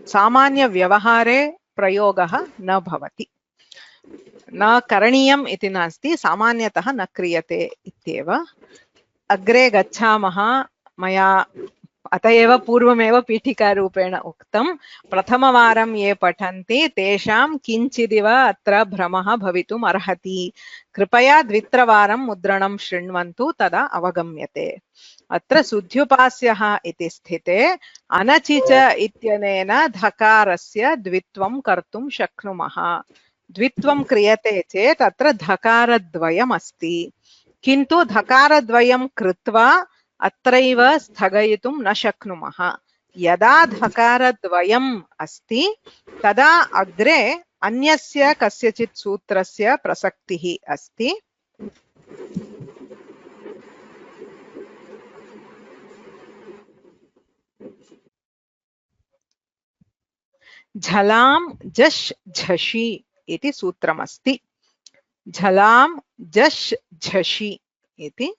सामान्य व्यवहारे प्रयोगः न भवति न करणीयम् इति नास्ति सामान्यतः न क्रियते इत्येव अग्रे गच्छामः मया अत एव पूर्वमेव पीठिकारूपेण उक्तं प्रथमवारं ये पठन्ति तेषां किञ्चिदिव अत्र भ्रमः भवितुम् अर्हति कृपया द्वित्रवारं मुद्रणं शृण्वन्तु तदा अवगम्यते अत्र सुध्युपास्यः इति स्थिते अनचिच इत्यनेन धकारस्य द्वित्वं कर्तुं शक्नुमः द्वित्वं क्रियते चेत् अत्र धकारद्वयम् अस्ति किन्तु धकारद्वयं कृत्वा अत्रैव स्थगयितुं न शक्नुमः यदा धकारद्वयम् अस्ति तदा अग्रे अन्यस्य कस्यचित् सूत्रस्य प्रसक्तिः अस्ति झलां झष् झषि इति सूत्रमस्ति झलां झष् झषि इति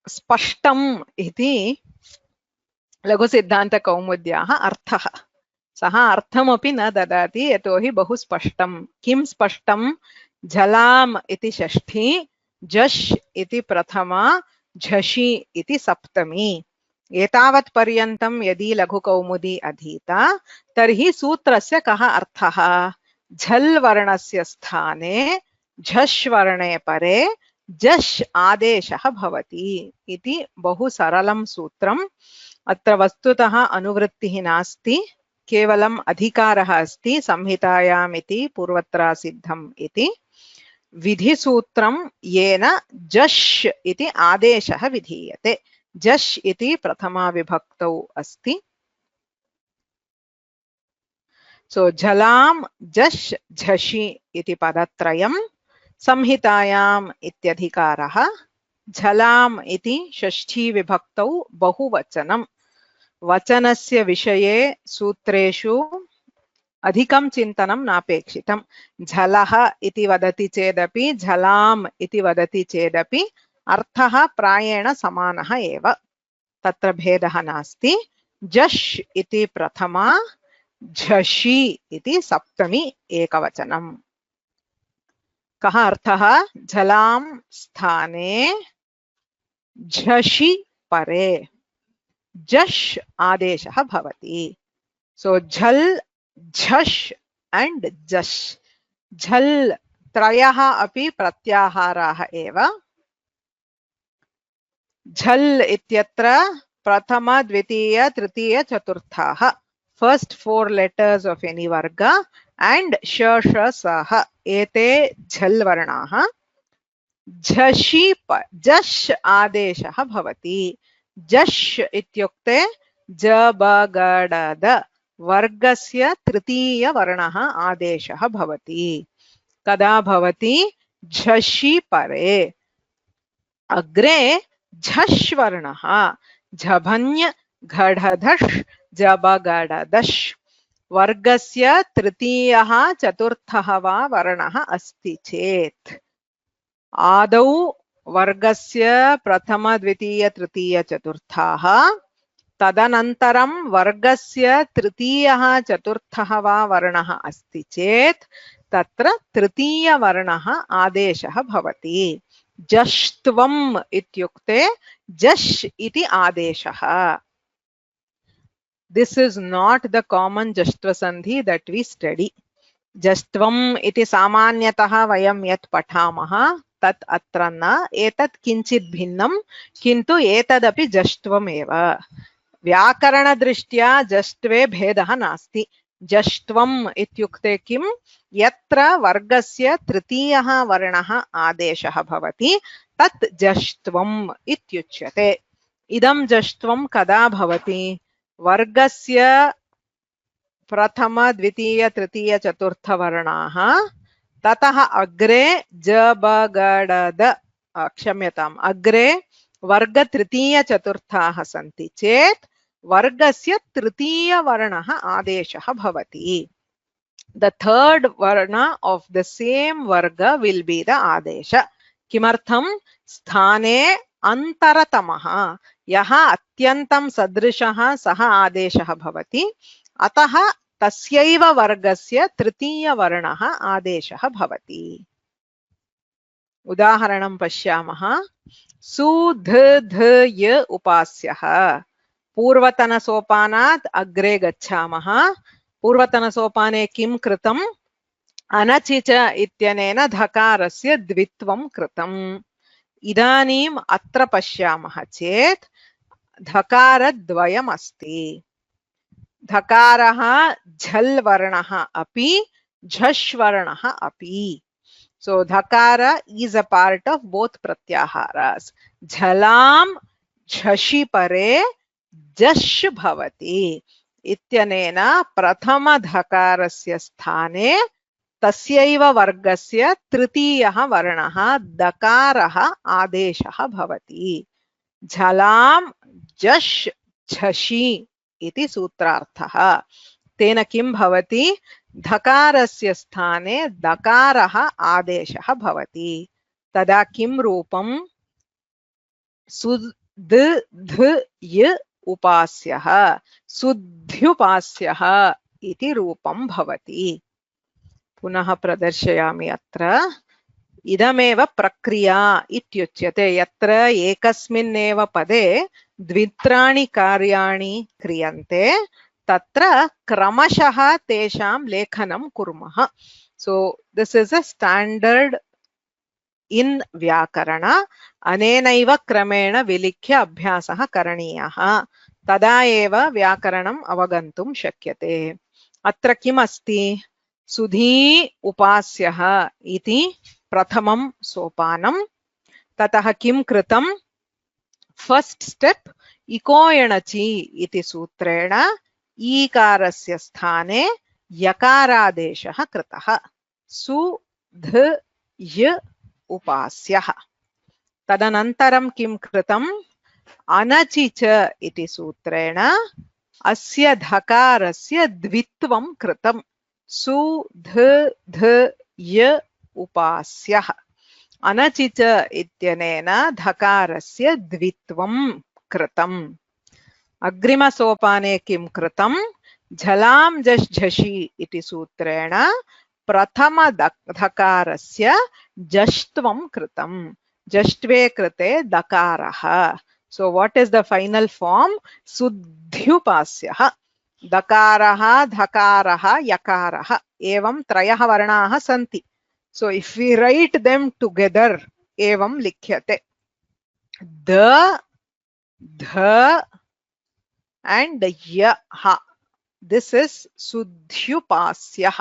स्पष्टम् इति लघुसिद्धान्तकौमुद्याः अर्थः सः अर्थमपि न ददाति यतोहि बहु स्पष्टं किं स्पष्टं झलाम् इति षष्ठी झष् इति प्रथमा झषि इति सप्तमी एतावत् पर्यन्तं यदि लघुकौमुदी अधीता तर्हि सूत्रस्य कः अर्थः झल् वर्णस्य स्थाने झष् वर्णे परे झष् आदेशः भवति इति बहु सरलं सूत्रम् अत्र वस्तुतः अनुवृत्तिः नास्ति केवलम् अधिकारः अस्ति संहितायाम् इति पूर्वत्र सिद्धम् इति विधिसूत्रं येन झष् इति आदेशः विधीयते झष् इति प्रथमा विभक्तौ अस्ति सो झलां झष् झषि इति पदत्रयम् संहितायाम् इत्यधिकारः झलाम् इति षष्ठी विभक्तौ बहुवचनं वचनस्य विषये सूत्रेषु अधिकं चिन्तनं नापेक्षितं झलः इति वदति चेदपि झलाम् इति वदति चेदपि अर्थः प्रायेण समानः एव तत्र भेदः नास्ति झष् इति प्रथमा झषि इति सप्तमी एकवचनम् कः अर्थः झलां स्थाने झषि परे झष् आदेशः भवति सो झल् झष् एंड झष् झल् त्रयः अपि प्रत्याहाराः एव झल् इत्यत्र प्रथम द्वितीय तृतीय चतुर्थाः first 4 letters of any varga and sh sh sah एते झल् वर्णाः झषि जश् आदेशः भवति जश् इत्युक्ते जबगडद वर्गस्य तृतीय वर्णः आदेशः भवति कदा भवति झषि परे अग्रे झष् वर्णः झभन्य घढधष् जबगडदश् वर्गस्य तृतीयः चतुर्थः वा वर्णः अस्ति चेत् आदौ वर्गस्य प्रथम द्वितीय तृतीय चतुर्थाः तदनन्तरं वर्गस्य तृतीयः चतुर्थः वा वर्णः अस्ति चेत् तत्र तृतीय वर्णः आदेशः भवति जष्ट्वम् इत्युक्ते जश् इति आदेशः This is not the common जष्ट्व सन्धि that we study जष्ट्वम् इति सामान्यतः वयं यत् पठामः तत् अत्र न एतत् किञ्चित् भिन्नं किन्तु एतदपि जष्ट्वमेव व्याकरणदृष्ट्या जष्ट्वे भेदः नास्ति जष्ट्वम् इत्युक्ते किं यत्र वर्गस्य तृतीयः वर्णः आदेशः भवति तत् जष्ट्वम् इत्युच्यते इदं जष्ट्वं कदा भवति वर्गस्य प्रथम द्वितीय तृतीय चतुर्थ वर्णाः ततः अग्रे जबगडद क्षम्यताम् अग्रे वर्ग तृतीय चतुर्थाः सन्ति चेत् वर्गस्य तृतीय वर्णः आदेशः भवति the third varna of the same varga will be the adesha किमर्थं स्थाने अन्तरतमः यः अत्यन्तं सदृशः सः आदेशः भवति अतः तस्यैव वर्गस्य तृतीय वर्णः आदेशः भवति उदाहरणं पश्यामः सु ध ध य उपास्यः पूर्वतनसोपानात् अग्रे गच्छामः पूर्वतनसोपाने किं कृतम् अनचि च इत्यनेन धकारस्य द्वित्वं कृतम् इदानीम् अत्र पश्यामः चेत् धकारद्वयम् अस्ति धकारः झल् वर्णः अपि झष् वर्णः अपि so dhakara is a part of both pratyaharas jhalam झषि परे जश् भवति इत्यनेन प्रथम धकारस्य स्थाने तस्यैव वर्गस्य तृतीयः वर्णः दकारः आदेशः भवति झलां जश् झषि इति सूत्रार्थः तेन किं भवति धकारस्य स्थाने दकारः आदेशः भवति तदा किं रूपं सुद् ध य उपास्यः सुद्ध्युपास्यः इति रूपं भवति पुनः प्रदर्शयामि अत्र इदमेव प्रक्रिया इत्युच्यते यत्र एकस्मिन्नेव पदे द्वित्राणि कार्याणि क्रियन्ते तत्र क्रमशः तेषां लेखनं कुर्मः so this is a standard in व्याकरण अनेनैव क्रमेण विलिख्य अभ्यासः करणीयः तदा एव व्याकरणम् अवगन्तुं शक्यते अत्र किम् अस्ति सुधी उपास्यः इति प्रथमं सोपानं ततः किं कृतं फस्ट् स्टेप् इकोयणचि इति सूत्रेण ईकारस्य स्थाने यकारादेशः कृतः सु ध य उपास्यः तदनन्तरं किं कृतम् अनचि च इति सूत्रेण अस्य धकारस्य द्वित्वं कृतं सु ध ध य उपास्यः अनचि च इत्यनेन धकारस्य द्वित्वं कृतम् अग्रिमसोपाने किं कृतं झलां जश् झषि इति सूत्रेण प्रथम धकारस्य जष्ट्वं कृतं जष्ट्वे कृते दकारः so what is the final form सुद्ध्युपास्यः दकारः धकारः यकारः एवं त्रयः वर्णाः सन्ति so if we write them together एवं लिख्यते द ध and yaha. This is Sudhyupasyah.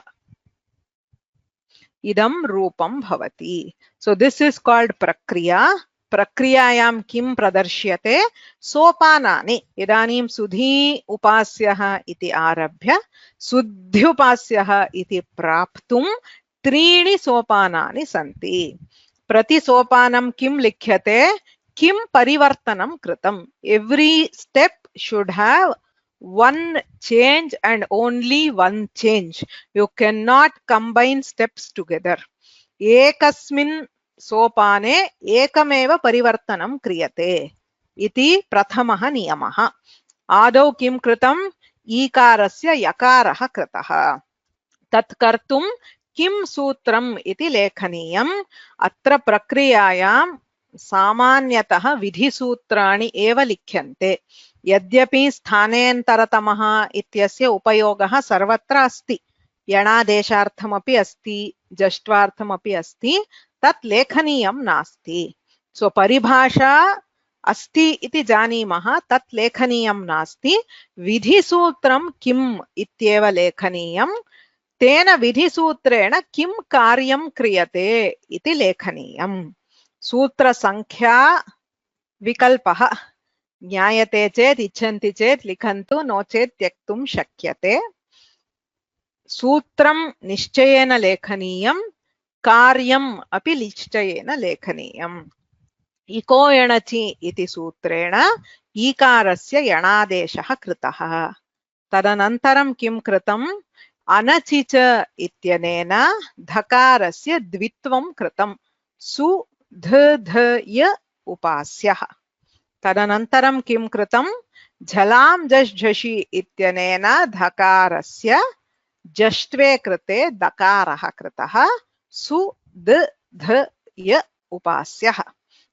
Idam Rupam Bhavati. So this is called Prakriya. Prakriyayam kim pradarsyate? Sopanani. Idanim Sudhi Upasyah iti arabhya Sudhyupasyah iti praptum त्रीणि सोपानानि सन्ति. प्रति सोपानं किं लिख्यते? किं परिवर्तनं कृतम्? Every step should have one change and only one change. You cannot combine steps together. एकस्मिन् सोपाने एकमेव परिवर्तनं क्रियते इति प्रथमः नियमः. आदौ किं कृतम्? ईकारस्य यकारः कृतः. तत् कर्तुं किं सूत्रम् इति लेखनीयम्. अत्र प्रक्रियायां सामान्यतः विधिसूत्राणि एव लिख्यन्ते. यद्यपि स्थानेन्तरतमः इत्यस्य उपयोगः सर्वत्र अस्ति, यणादेशार्थमपि अस्ति, जष्ट्वार्थमपि अस्ति, तत् लेखनीयं नास्ति. सो परिभाषा अस्ति इति जानीमः, तत् लेखनीयं नास्ति. विधिसूत्रं किम् इत्येव लेखनीयम्. तेन विधिसूत्रेण किं कार्यं क्रियते इति लेखनीयम्. सूत्रसंख्या विकल्पः ज्ञायते चेत् इच्छन्ति चेत् लिखन्तु, नो चेत् त्यक्तुं शक्यते. सूत्रं निश्चयेन लेखनीयं, कार्यम् अपि निश्चयेन लेखनीयम्. इको एणचि इति सूत्रेण ईकारस्य यणादेशः कृतः. तदनन्तरं किं कृतम्? अनचि च इत्यनेन धकारस्य द्वित्वं कृतम्. सु ध ध य उपास्यः. तदनन्तरं किं कृतम्? झलां झष् झषि इत्यनेन धकारस्य जष्ट्वे कृते दकारः कृतः. सु द ध य उपास्यः.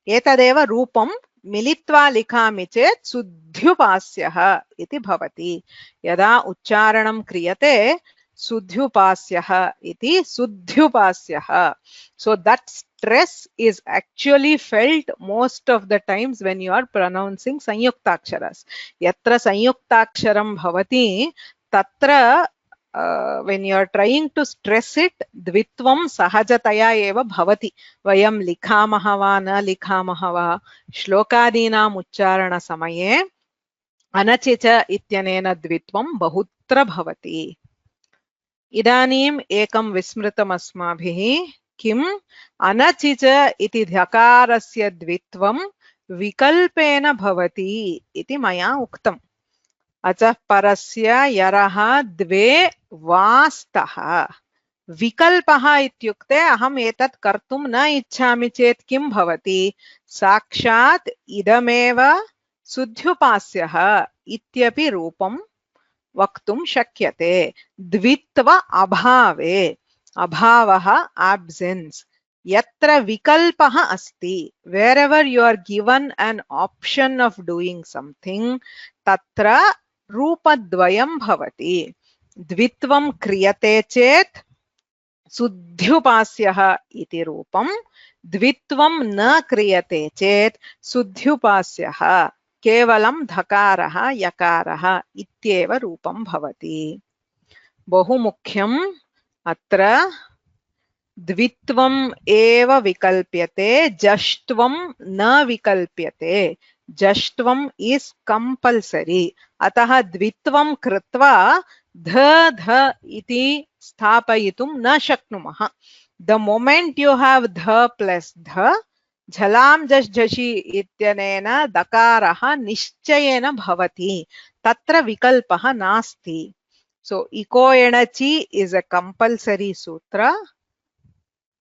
एतदेव रूपं मिलित्वा लिखामि चेत् सुध्युपास्यः इति भवति. यदा उच्चारणं क्रियते सुध्युपास्यः इति सुध्युपास्यः. So that stress is actually felt most of the times when you are pronouncing sanyuktaksharas. Yatra sanyuktaksharam bhavati tatra when you are trying to stress it, dvitvam sahajataya eva bhavati. Vayam likhamaha va na likhamaha va shlokadinam uchcharana samaye anachicha ityanena dvitvam bahutra bhavati. इदानीम् एकं विस्मृतम् अस्माभिः. किम्? अनचिच इति धकारस्य द्वित्वं विकल्पेन भवति इति मया उक्तम्. अचः परस्य यरः द्वे वा स्तः. विकल्पः इत्युक्ते अहम् एतत् कर्तुं न इच्छामि चेत् किं भवति? साक्षात् इदमेव सुध्युपास्यः इत्यपि रूपं वक्तुं शक्यते. द्वित्व अभावे, अभावः absence. यत्र विकल्पः अस्ति, wherever you are given an option of doing something, तत्र रूपद्वयं भवति. द्वित्वं क्रियते चेत् सुध्युपास्यः इति रूपं, द्वित्वं न क्रियते चेत् सुध्युपास्यः केवलं धकारः यकारः इत्येव रूपं भवति. बहु मुख्यम्. अत्र द्वित्वम् एव विकल्प्यते, जष्ट्वं न विकल्प्यते. जष्ट्वम् इस् कंपल्सरी. अतः द्वित्वं कृत्वा ध ध इति स्थापयितुं न शक्नुमः. द मोमेंट यू हैव ध प्लस ध, झलां झष् झषि इत्यनेन दकारः निश्चयेन भवति. तत्र विकल्पः नास्ति. So इको एणचि is a compulsory sutra.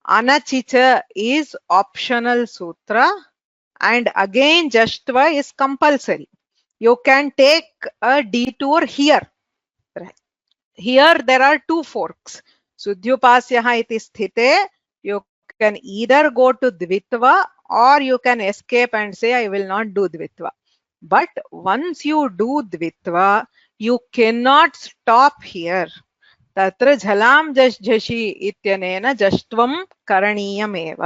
Anachicha is optional sutra, and again jashtva is compulsory. You can take a detour here. Here there are two forks. Sudhyupasyaha iti sthite, you can either go to dvitva or you can escape and say I will not do dvitva. But once you do dvitva, you cannot stop here. तत्र झलां झष् झषि इत्यनेन जष्ट्वं करणीयमेव.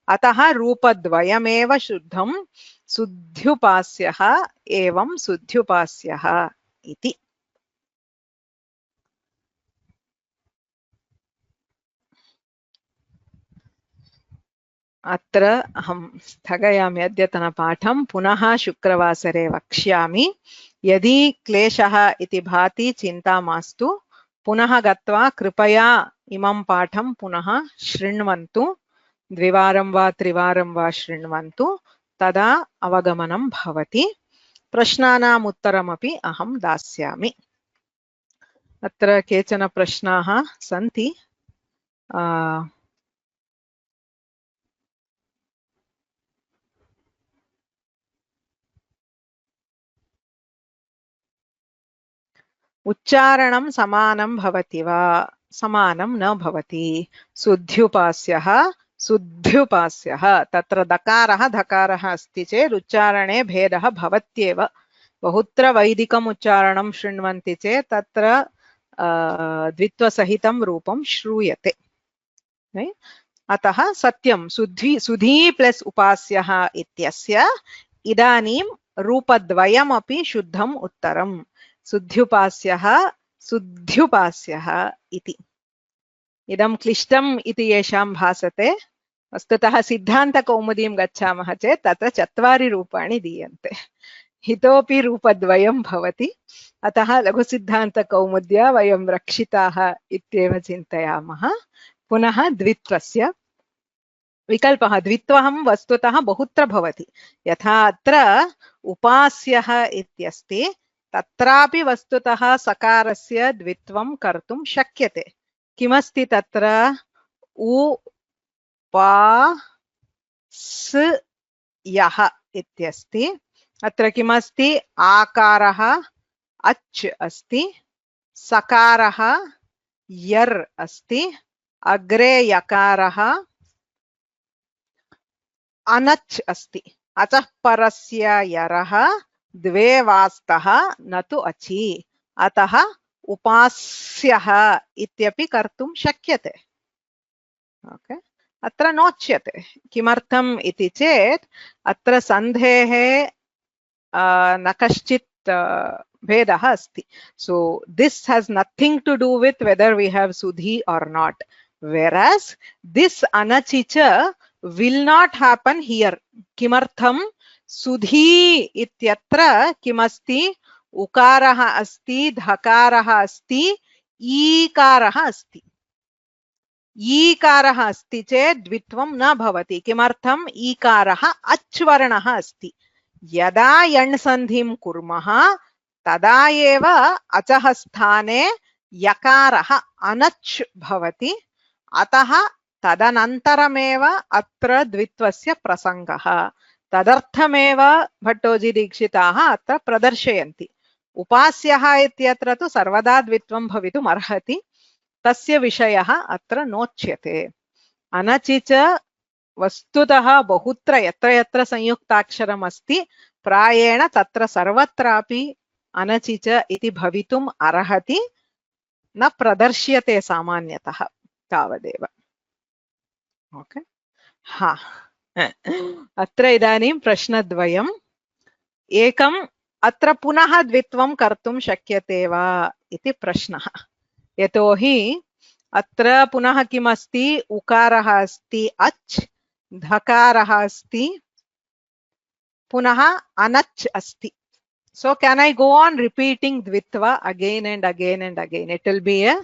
अतः रूपद्वयमेव शुद्धं. सुध्युपास्यः एवं सुध्युपास्यः इति। अत्र अहं स्थगयामि अद्यतनपाठं, पुनः शुक्रवासरे वक्ष्यामि। यदि क्लेशः इति भाति चिन्ता मास्तु, पुनः गत्वा कृपया इमं पाठं पुनः शृण्वन्तु, द्विवारं वा त्रिवारं वा शृण्वन्तु, तदा अवगमनं भवति। प्रश्नानाम् उत्तरमपि अहं दास्यामि। अत्र केचन प्रश्नाः सन्ति। उच्चारणं समानं भवति वा? समानं न भवति। सुध्युपास्यः सुध्युपास्यः, तत्र दकारः धकारः अस्ति चेत् उच्चारणे भेदः भवत्येव। बहुत्र वैदिकम् उच्चारणं शृण्वन्ति चेत् तत्र द्वित्वसहितं रूपं श्रूयते। अतः सत्यं सुधी प्लस् उपास्यः इत्यस्य इदानीं रूपद्वयमपि शुद्धम् उत्तरम्। सुध्युपास्यः सुध्युपास्यः इति। इदं क्लिष्टम् इति येषां भासते, वस्तुतः सिद्धान्तकौमुदीं गच्छामः चेत् तत्र 4 रूपाणि दीयन्ते, इतोपि रूपद्वयं भवति। अतः लघुसिद्धान्तकौमुद्या वयं रक्षिताः इत्येव चिन्तयामः। पुनः द्वित्वस्य विकल्पः, द्वित्वं वस्तुतः बहुत्र भवति। यथा अत्र उपास्यः इत्यस्ति, तत्रापि वस्तुतः सकारस्य द्वित्वं कर्तुं शक्यते। किमस्ति तत्र? उपास्यः इत्यस्ति। अत्र किमस्ति? आकारः अच् अस्ति, सकारः यर् अस्ति, अग्रे यकारः अनच् अस्ति। अतः परस्य यरः द्वे वास्तः न तु अचि, अतः उपास्यः इत्यपि कर्तुं शक्यते। ओके, अत्र नोच्यते। किमर्थम् इति चेत् अत्र सन्धेः न कश्चित् भेदः अस्ति. So this has nothing to do with whether we have sudhi or not, whereas this anachicha will not happen here. किमर्थं? सुधी इत्यत्र किमस्ति? उकारः अस्ति, धकारः अस्ति, ईकारः अस्ति। ईकारः अस्ति चेत् द्वित्वं न भवति। किमर्थं? ईकारः अच् वर्णः अस्ति। यदा यण् सन्धिं कुर्मः तदा एव अचः स्थाने यकारः अनच् भवति। अतः तदनन्तरमेव अत्र द्वित्वस्य प्रसङ्गः। तदर्थमेव भट्टोजी दीक्षिताः अत्र प्रदर्शयन्ति। उपास्यः इत्यत्र तु सर्वदा द्वित्वं भवितुम् अर्हति, तस्य विषयः अत्र नोच्यते। अनचि च वस्तुतः बहुत्र यत्र यत्र संयुक्ताक्षरम् अस्ति, प्रायेण तत्र सर्वत्रापि अनचि च इति भवितुम् अर्हति, न प्रदर्श्यते सामान्यतः, तावदेव। ओके, हा अत्र इदानीं प्रश्नद्वयम्। एकम्, अत्र पुनः द्वित्वं कर्तुं शक्यते वा इति प्रश्नः। यतोहि अत्र पुनः किमस्ति? उकारः अस्ति अच्, धकारः अस्ति, पुनः अनच् अस्ति. So can I go on repeating dvitva again and again and again? It will be a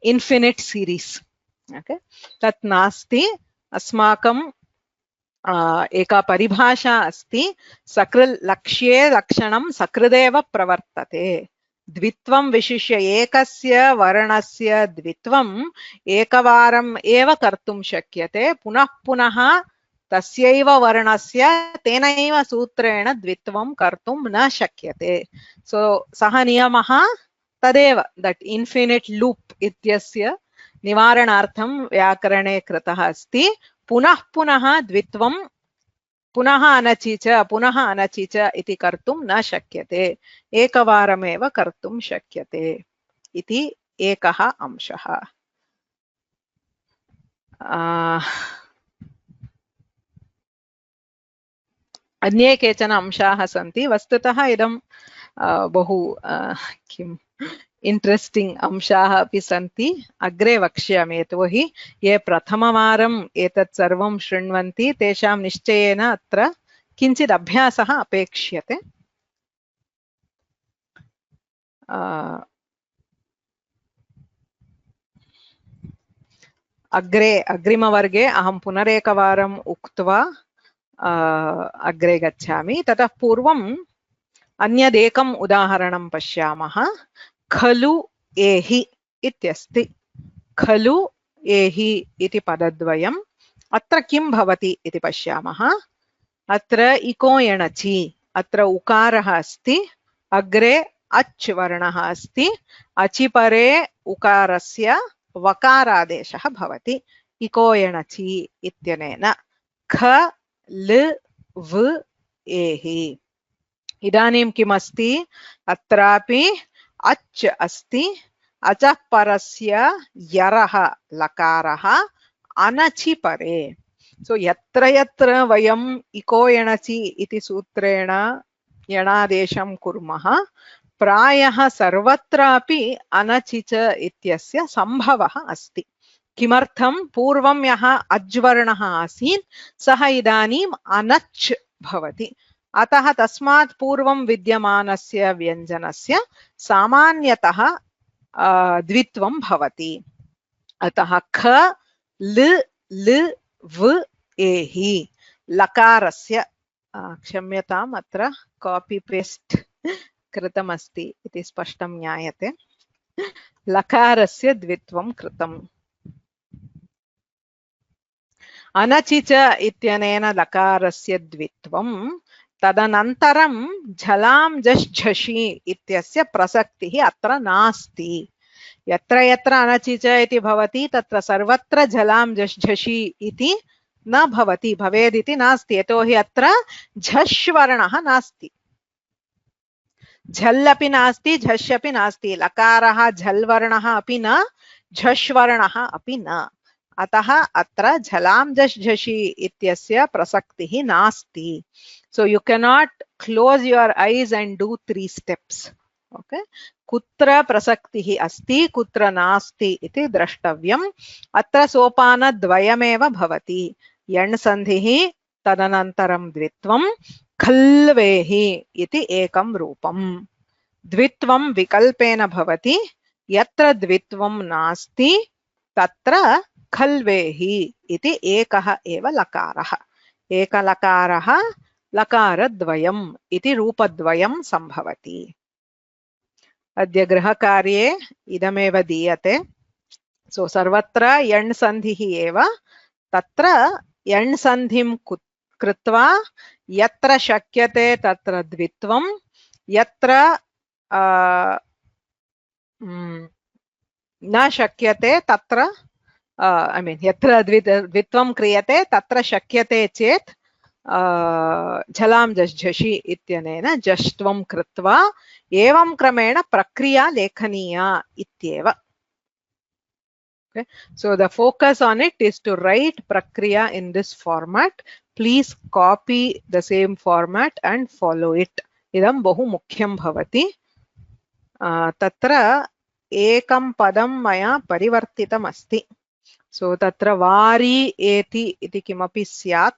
infinite series. Okay, tat nasti. अस्माकं एका परिभाषा अस्ति, सकृ लक्ष्ये लक्षणं सकृदेव प्रवर्तते। द्वित्वं विशिष्य एकस्य वर्णस्य द्वित्वम् एकवारम् एव कर्तुं शक्यते, पुनः पुनः तस्यैव वर्णस्य तेनैव सूत्रेण द्वित्वं कर्तुं न शक्यते। सो सः नियमः तदेव, दट् इन्फिनिट् लूप् इत्यस्य निवारणार्थं व्याकरणे कृतः अस्ति। पुनः पुनः द्वित्वं पुनः अनचि च इति कर्तुं न शक्यते, एकवारमेव कर्तुं शक्यते इति एकः अंशः। अन्ये केचन अंशाः सन्ति। वस्तुतः इदं बहु किम् इंट्रेस्टिंग अंशाः अपि सन्ति अग्रे वक्ष्यामि यतोहि ये प्रथमवारम् एतत् सर्वं शृण्वन्ति तेषां निश्चयेन अत्र किञ्चित् अभ्यासः अपेक्ष्यते अग्रिमवर्गे अहं पुनरेकवारम् उक्त्वा अग्रे गच्छामि ततः पूर्वम् अन्यदेकम् उदाहरणं पश्यामः खलु एहि इत्यस्ति खलु एहि इति पदद्वयम् अत्र किं भवति इति पश्यामः अत्र इको एणचि अत्र उकारः अस्ति अग्रे अच् वर्णः अस्ति अचिपरे उकारस्य वकारादेशः भवति इको एणचि इत्यनेन ख ल व एहि इदानीं किमस्ति अत्रापि अच् अस्ति अचः परस्य यरः लकारः अनचिपरे सो यत्र यत्र वयम् इको एणचि इति सूत्रेण यणादेशं कुर्मः प्रायः सर्वत्रापि अनचिच इत्यस्य सम्भवः अस्ति किमर्थं पूर्वं यः अज्वर्णः आसीत् सः इदानीम् अनच् भवति अतः तस्मात् पूर्वं विद्यमानस्य व्यञ्जनस्य सामान्यतः द्वित्वं भवति अतः ख ल ल व एहि लकारस्य क्षम्यताम् अत्र कॉपी पेस्ट कृतमस्ति इति स्पष्टं ज्ञायते लकारस्य द्वित्वं कृतम् अनचिच इत्यनेन लकारस्य द्वित्वं तदनन्तरं झलां जश् झषि इत्यस्य प्रसक्तिः अत्र नास्ति यत्र यत्र अनचिच इति भवति तत्र सर्वत्र झलां जश् झषि इति न भवति भवेदिति नास्ति यतोहि अत्र झष् वर्णः नास्ति झल् अपि नास्ति झष् अपि नास्ति लकारः झल् वर्णः अपि न झष् वर्णः अपि न अतः अत्र झलां जश् झषि इत्यस्य प्रसक्तिः नास्ति so you cannot close your eyes and do 3 steps okay कुत्र प्रसक्तिः अस्ति कुत्र नास्ति इति द्रष्टव्यम् अत्र सोपानद्वयमेव भवति यण् सन्धिः तदनन्तरं द्वित्वं खल्वेहि इति एकं रूपम् द्वित्वं विकल्पेन भवति यत्र द्वित्वं नास्ति तत्र खल्वेहि इति एकः एव लकारः एकलकारः लकारद्वयम् इति रूपद्वयं सम्भवति अद्य गृहकार्ये इदमेव दीयते सो सर्वत्र यण् सन्धिः एव तत्र यण् सन्धिं कृत्वा यत्र शक्यते तत्र द्वित्वं यत्र न शक्यते तत्र I mean यत्र द्वित्वं क्रियते तत्र शक्यते चेत् झलां जश् झषि इत्यनेन जष्ट्वं कृत्वा एवं क्रमेण प्रक्रिया लेखनीया इत्येव okay so the focus on it is to write prakriya in this format please copy the same format and follow it idam bahu mukhyam bhavati tatra ekam padam maya parivartitam asti so tatra vari eti iti kimapi syat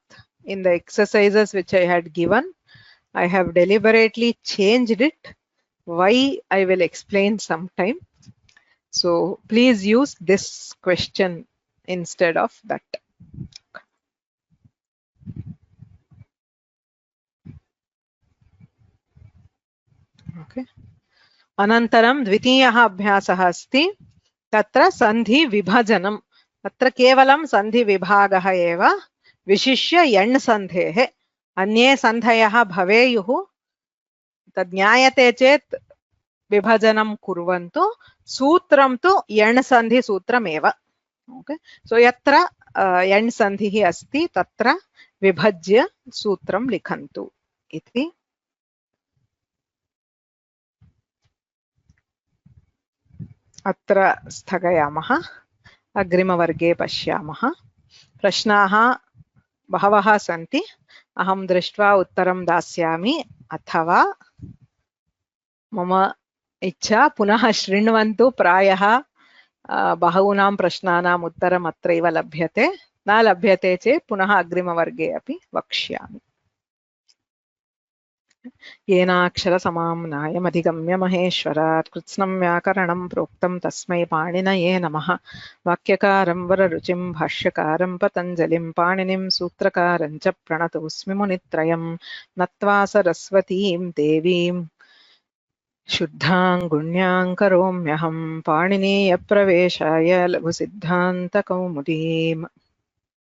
in the exercises which I had given I have deliberately changed it why I will explain sometime so please use this question instead of that okay अनन्तरं द्वितीयः अभ्यासः अस्ति तत्र सन्धि विभजनम् अत्र केवलं सन्धि विभागः एव विशिष्य यण् सन्धेः अन्ये सन्धयः भवेयुः तद् ज्ञायते चेत् विभजनं कुर्वन्तु सूत्रं तु यण् सन्धि सूत्रमेव ओके सो यत्र यण् सन्धिः अस्ति तत्र विभज्य सूत्रं लिखन्तु इति अत्र स्थगयामः अग्रिमवर्गे पश्यामः प्रश्नाः बहवः सन्ति अहं दृष्ट्वा उत्तरं दास्यामि अथवा मम इच्छा पुनः शृण्वन्तु। प्रायः बहूनां प्रश्नानाम् उत्तरम् अत्रैव लभ्यते। न लभ्यते चेत् पुनः अग्रिमवर्गे अपि वक्ष्यामि। येनाक्षरसमाम्नायमधिगम्य महेश्वरात् कृत्स्नं व्याकरणं प्रोक्तं तस्मै पाणिनये नमः। वाक्यकारं वररुचिं भाष्यकारं पतञ्जलिं पाणिनिं सूत्रकारं च प्रणतोऽस्मि मुनित्रयं। नत्वा सरस्वतीं देवीं शुद्धां गुण्यां करोम्यहं पाणिनीयप्रवेशाय लघुसिद्धान्तकौमुदीम्।